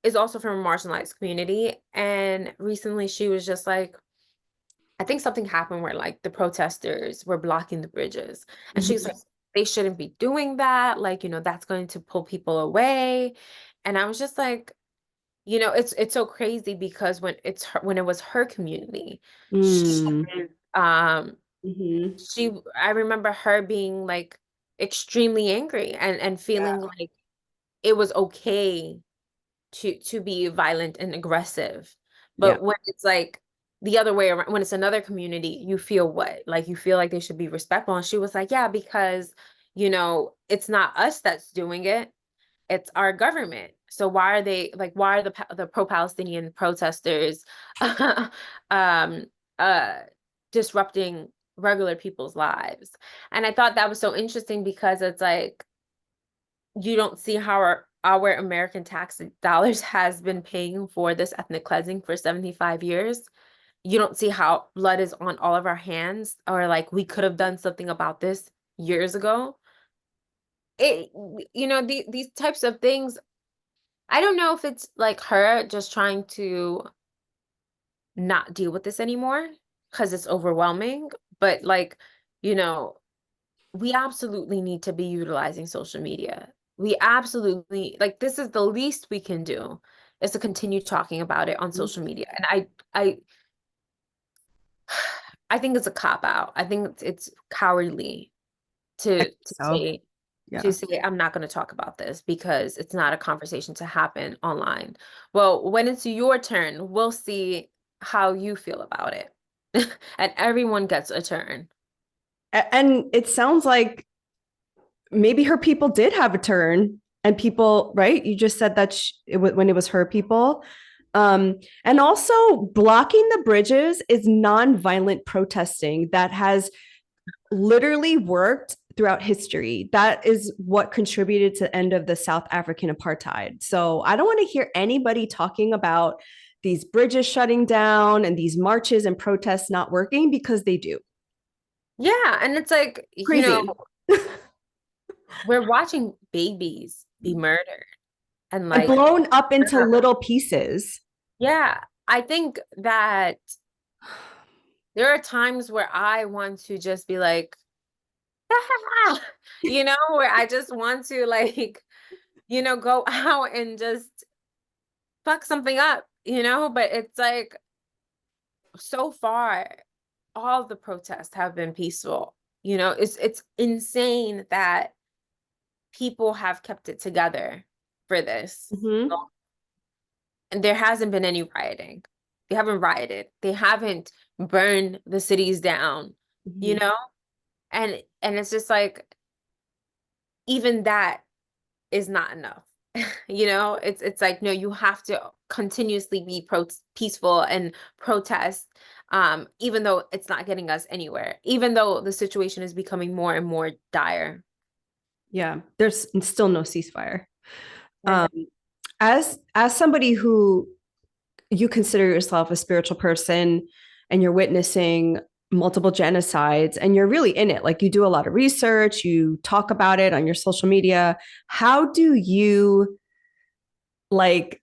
is also from a marginalized community, and recently she was just like, I think something happened where like the protesters were blocking the bridges. And she's like, Mhm. they shouldn't be doing that. Like, that's going to pull people away. And I was just like, it's so crazy because when it was her community, she Mm. um Mhm. I remember her being like extremely angry and feeling like it was okay to be violent and aggressive. Yeah. But when it's like the other way around, when it's another community, you feel what? Like, you feel like they should be respectful. And she was like, yeah, because, it's not us that's doing it. It's our government. So why are the pro-Palestinian protesters um uh disrupting regular people's lives? And I thought that was so interesting because it's like, you don't see how our American tax dollars has been paying for this ethnic cleansing for 75 years. You don't see how blood is on all of our hands, or like we could have done something about this years ago. It, these types of things, I don't know if it's like her just trying to not deal with this anymore because it's overwhelming, but like, you know, we absolutely need to be utilizing social media. We absolutely, like, this is the least we can do, is to continue talking about it on Mhm. social media. And I think it's a cop out. I think it's cowardly I to think so. Yeah. say I'm not going to talk about this because it's not a conversation to happen online. Well, when it's your turn, we'll see how you feel about it. And everyone gets a turn. And it sounds like maybe her people did have a turn, and people, right? You just said that when it was her people. And also, blocking the bridges is nonviolent protesting that has literally worked throughout history. That is what contributed to the end of the South African apartheid. So I don't want to hear anybody talking about these bridges shutting down and these marches and protests not working, because they do. Yeah, and it's like, Crazy. we're watching babies be murdered and And like, blown up into little pieces. yeah, I think that there are times where I want to just be like, where I just want to like, go out and just fuck something up, but it's like so far all the protests have been peaceful. It's insane that people have kept it together for this. Mm-hmm. And there hasn't been any rioting. They haven't rioted. They haven't burned the cities down, you Mm-hmm. know? And it's just like even that is not enough. It's like no, you have to continuously be peaceful and protest, even though it's not getting us anywhere, even though the situation is becoming more and more dire. Yeah, there's still no ceasefire. And Um, as somebody who, you consider yourself a spiritual person, and you're witnessing multiple genocides, and you're really in it, like you do a lot of research, you talk about it on your social media. How do you like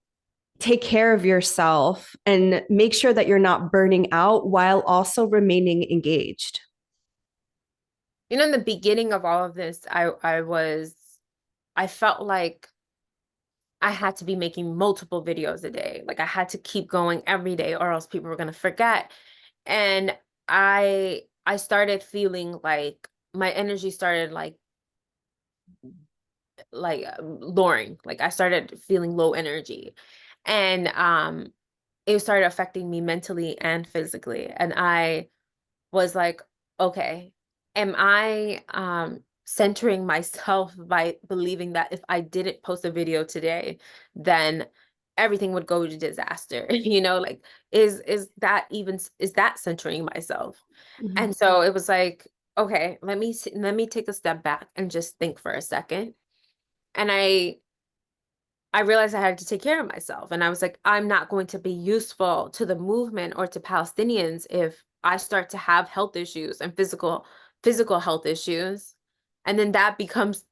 take care of yourself and make sure that you're not burning out while also remaining engaged? in the beginning of all of this, I felt like I had to be making multiple videos a day. Like I had to keep going every day or else people were going to forget. And I started feeling like my energy started lowering. Like I started feeling low energy. And it started affecting me mentally and physically. And I was like, okay, am I centering myself by believing that if I didn't post a video today, then everything would go to disaster? Like is that centering myself? Mm-hmm. And so it was like, okay, let me take a step back and just think for a second. And I realized I had to take care of myself. And I was like, I'm not going to be useful to the movement or to Palestinians if I start to have health issues and physical health issues. And then that becomes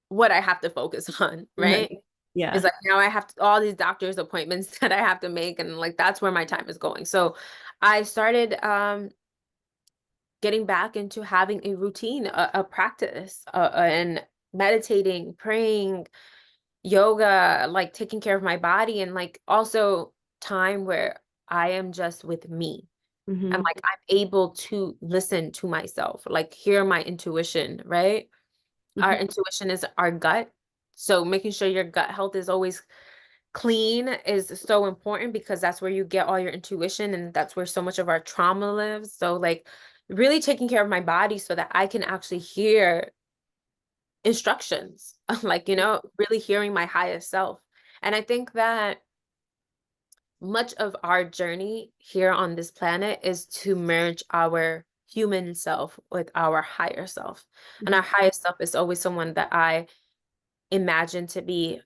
what I have to focus on, right? Right. Yeah. It's like now I have all these doctor's appointments that I have to make, and like that's where my time is going. So I started getting back into having a routine, a practice, and meditating, praying, yoga, like taking care of my body, and like also time where I am just with me. And Mm-hmm. like I'm able to listen to myself, like hear my intuition, right? Our Mm-hmm. intuition is our gut. So making sure your gut health is always clean is so important because that's where you get all your intuition and that's where so much of our trauma lives. So like really taking care of my body so that I can actually hear instructions, like, really hearing my highest self. And I think that much of our journey here on this planet is to merge our human self with our higher self. And Mm-hmm. our highest self is always someone that I imagine to be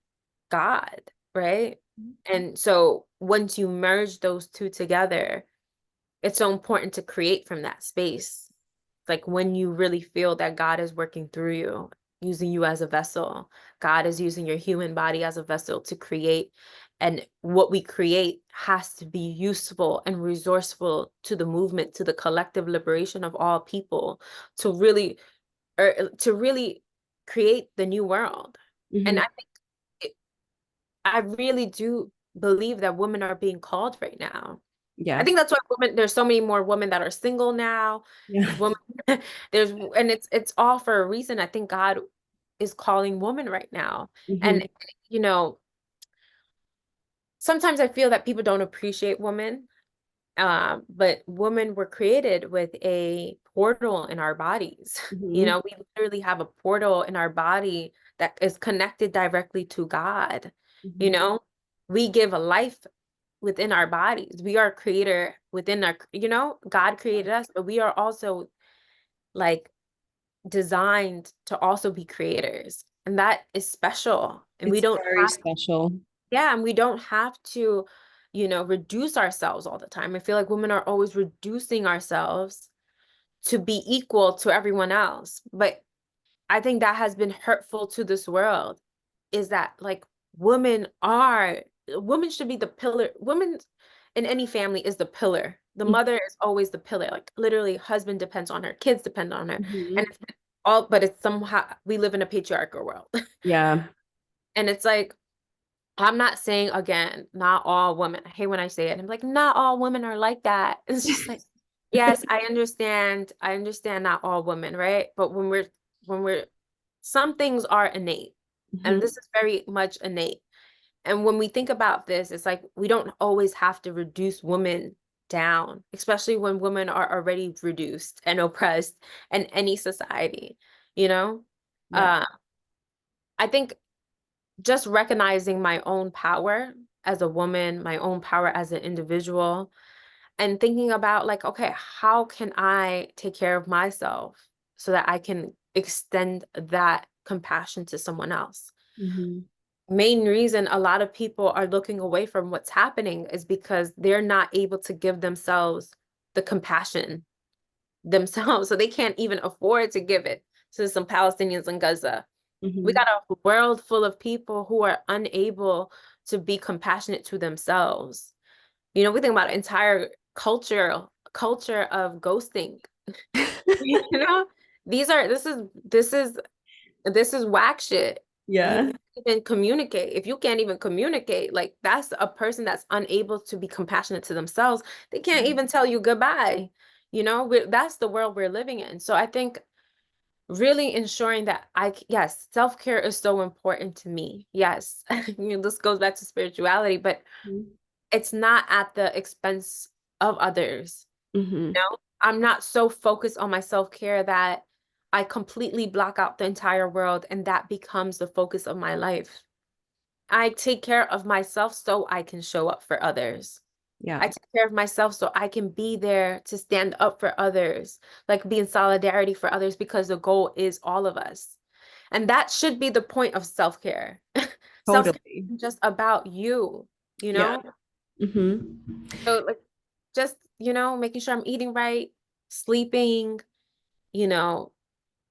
God, right? And so once you merge those two together, it's so important to create from that space. Like when you really feel that God is working through you, using you as a vessel, God is using your human body as a vessel to create. And what we create has to be useful and resourceful to the movement, to the collective liberation of all people, to really, to really create the new world. And Hmm. I think I really do believe that women are being called right now. I Yeah. think that's why there's so many more women that are single now. Yeah. There's women, and it's all for a reason. I think God is calling women right now. Hmm. And, you know, sometimes I feel that people don't appreciate women. But women were created with a portal in our bodies. You Hmm. know, we literally have a portal in our body that is connected directly to God. You Hmm. know, we give a life within our bodies. We are creator within our, God created us, but we are also like designed to also be creators. And that is special. And we It's don't very have, special. yeah, and we don't have to, reduce ourselves all the time. I feel like women are always reducing ourselves to be equal to everyone else. But I think that has been hurtful to this world, is that like women should be the pillar. Women in any family is the pillar. The mother is always the pillar. Like literally husband depends on her, kids depend on her. And Hmm. it's all, but it's somehow we live in a patriarchal world. Yeah. And it's like, I'm not saying again, not all women. I hate when I say it. I'm like, not all women are like that. It's just like, yes, I understand. I understand not all women, right? But when we're some things are innate, and Hmm. this is very much innate. And when we think about this, it's like we don't always have to reduce women down, especially when women are already reduced and oppressed in any society, you know? Yeah. Uh, I think just recognizing my own power as a woman, my own power as an individual, and thinking about like, okay, how can I take care of myself so that I can extend that compassion to someone else? Hmm. Main reason a lot of people are looking away from what's happening is because they're not able to give themselves the compassion themselves. So they can't even afford to give it to some Palestinians in Gaza. We Hmm. got a world full of people who are unable to be compassionate to themselves. You know, we think about entire culture of ghosting. You know, this is whack shit. You Yeah. can't even communicate. If you can't even communicate, like that's a person that's unable to be compassionate to themselves. They can't even tell you goodbye. You know, that's the world we're living in. So I think really ensuring that yes, self-care is so important to me. Yes. This goes back to spirituality, but it's not at the expense of others. Hmm. You know, I'm not so focused on my self-care that I completely block out the entire world and that becomes the focus of my life. I take care of myself so I can show up for others. I Yeah. take care of myself so I can be there to stand up for others, like be in solidarity for others, because the goal is all of us. And that should be the point of self-care. Self-care Totally. isn't just about you, you Yeah. know? Hmm. So like just, making sure I'm eating right, sleeping, you know,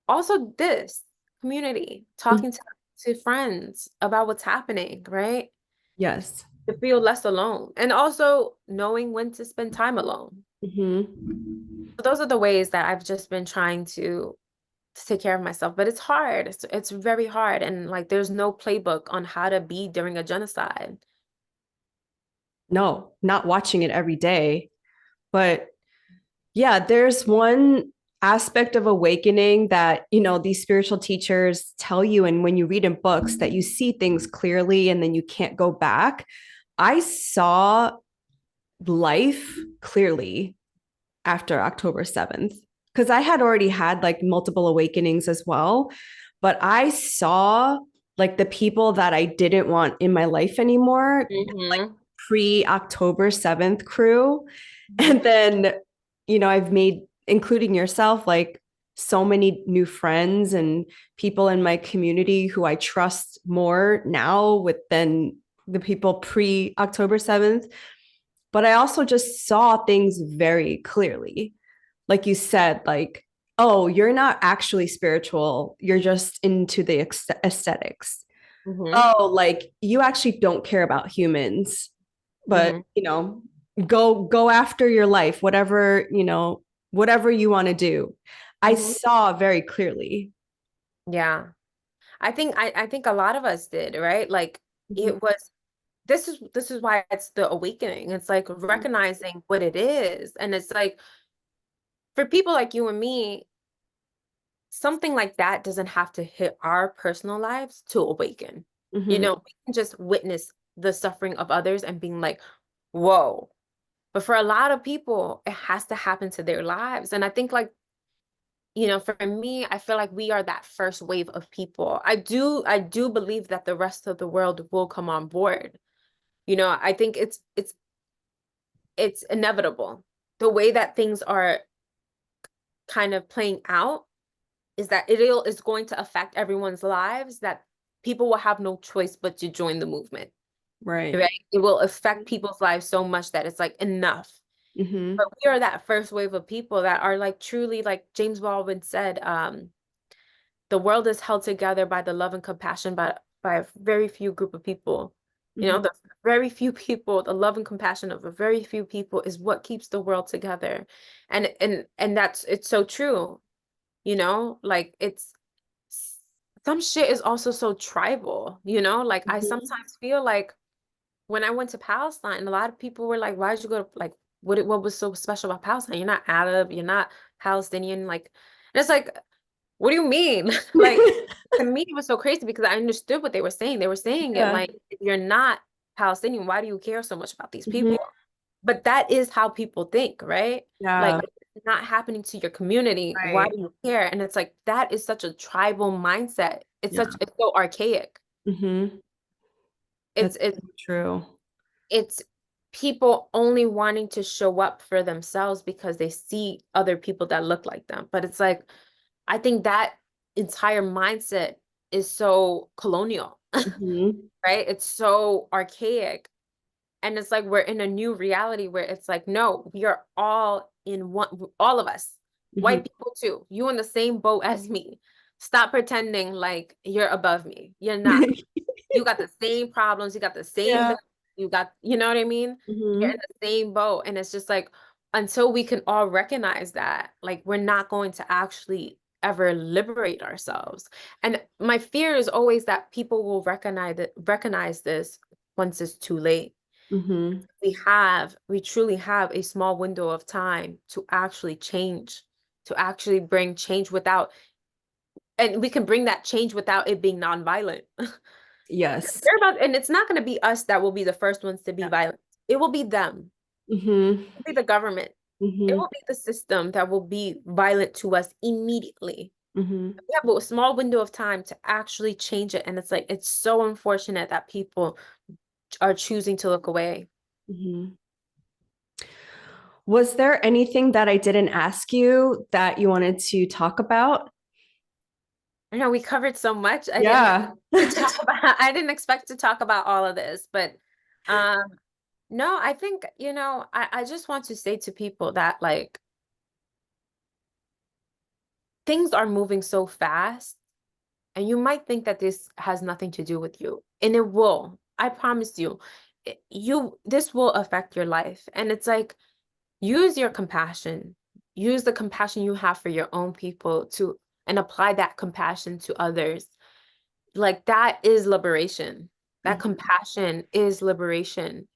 also this community, talking to friends about what's happening, right? Yes. To feel less alone. And also knowing when to spend time alone. Hmm. So those are the ways that I've just been trying to take care of myself. But it's hard. It's very hard. And like there's no playbook on how to be during a genocide. No, not watching it every day. But yeah, there's one aspect of awakening that, these spiritual teachers tell you. And when you read in books, that you see things clearly and then you can't go back. I saw life clearly after October 7th because I had already had like multiple awakenings as well. But I saw like the people that I didn't want in my life anymore, like Mm-hmm. pre October 7th crew. Mm-hmm. And then, I've made, including yourself, like so many new friends and people in my community who I trust more now with than the people pre October 7th. But I also just saw things very clearly. Like you said, like, oh, you're not actually spiritual. You're just into the aesthetics. Mm-hmm. Oh, like you actually don't care about humans, but Mm-hmm. go after your life, whatever, whatever you want to do. I Mm-hmm. saw very clearly. Yeah. I think a lot of us did, right? Like Mhm. it was this is why it's the awakening. It's like recognizing what it is. And it's like for people like you and me, something like that doesn't have to hit our personal lives to awaken. You Mhm. know, we can just witness the suffering of others and being like, whoa. But for a lot of people, it has to happen to their lives. And I think like, you know, for me, I feel like we are that first wave of people. I do believe that the rest of the world will come on board. You know, I think it's inevitable. The way that things are kind of playing out is that is going to affect everyone's lives, that people will have no choice but to join the movement, Right. right? It will affect people's lives so much that it's like enough. Mhm. But we are that first wave of people that are like truly, like James Baldwin said, the world is held together by the love and compassion by a very few group of people. You know, Mhm. the very few people, the love and compassion of a very few people is what keeps the world together. And that's it's so true, you know, like it's some shit is also so tribal, you know? Like I Mhm. sometimes feel like when I went to Palestine, a lot of people were like, why'd you go to like what was so special about Palestine? You're not Arab, you're not Palestinian, like and it's like what do you mean? Like, to me, it was so crazy because I understood what they were saying. They were saying it Yeah. like, if you're not Palestinian, why do you care so much about these Mhm. people? But that is how people think, right? Like, Yeah. if it's not happening to your community, why Right. do you care? And it's like, that is such a tribal mindset. Yeah. It's so archaic. Mhm. It's, That's it's, so true. it's people only wanting to show up for themselves because they see other people that look like them. But it's like, I think that entire mindset is so colonial, Mhm. right? It's so archaic. And it's like we're in a new reality where it's like, no, we are all in one, all of us, Mhm. white people too. You in the same boat as me. Stop pretending like you're above me. You're not. You got the same problems, you got the same Yeah. bills, you got, you know what I mean? You're in Mhm. the same boat. And it's just like, until we can all recognize that, like, we're not going to actually ever liberate ourselves. And my fear is always that people will recognize this once it's too late. Mhm. We truly have a small window of time to actually change, to actually bring change without, and we can bring that change without it being nonviolent. Yes. They're about, and it's not going to be us that will be the first ones to be Yeah. violent. It will be them. Mhm. It will be the government. It Mhm. will be the system that will be violent to us immediately. Mhm. We have a small window of time to actually change it. And it's like, it's so unfortunate that people are choosing to look away. Mhm. Was there anything that I didn't ask you that you wanted to talk about? I know we covered so much. Yeah. To talk about, I didn't expect to talk about all of this, but um, no, I think, you know, I just want to say to people that like things are moving so fast. And you might think that this has nothing to do with you, and it will. I promise you, this will affect your life. And it's like, use your compassion, use the compassion you have for your own people to, and apply that compassion to others. Like that is liberation. That Mhm. compassion is liberation.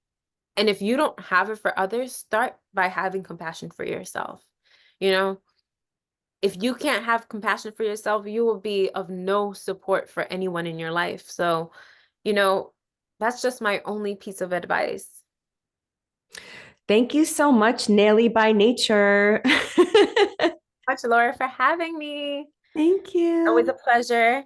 And if you don't have it for others, start by having compassion for yourself. You know, if you can't have compassion for yourself, you will be of no support for anyone in your life. So, you know, that's just my only piece of advice. Thank you so much, Naley by nature. Much, Laura, for having me. Thank Always a you. pleasure.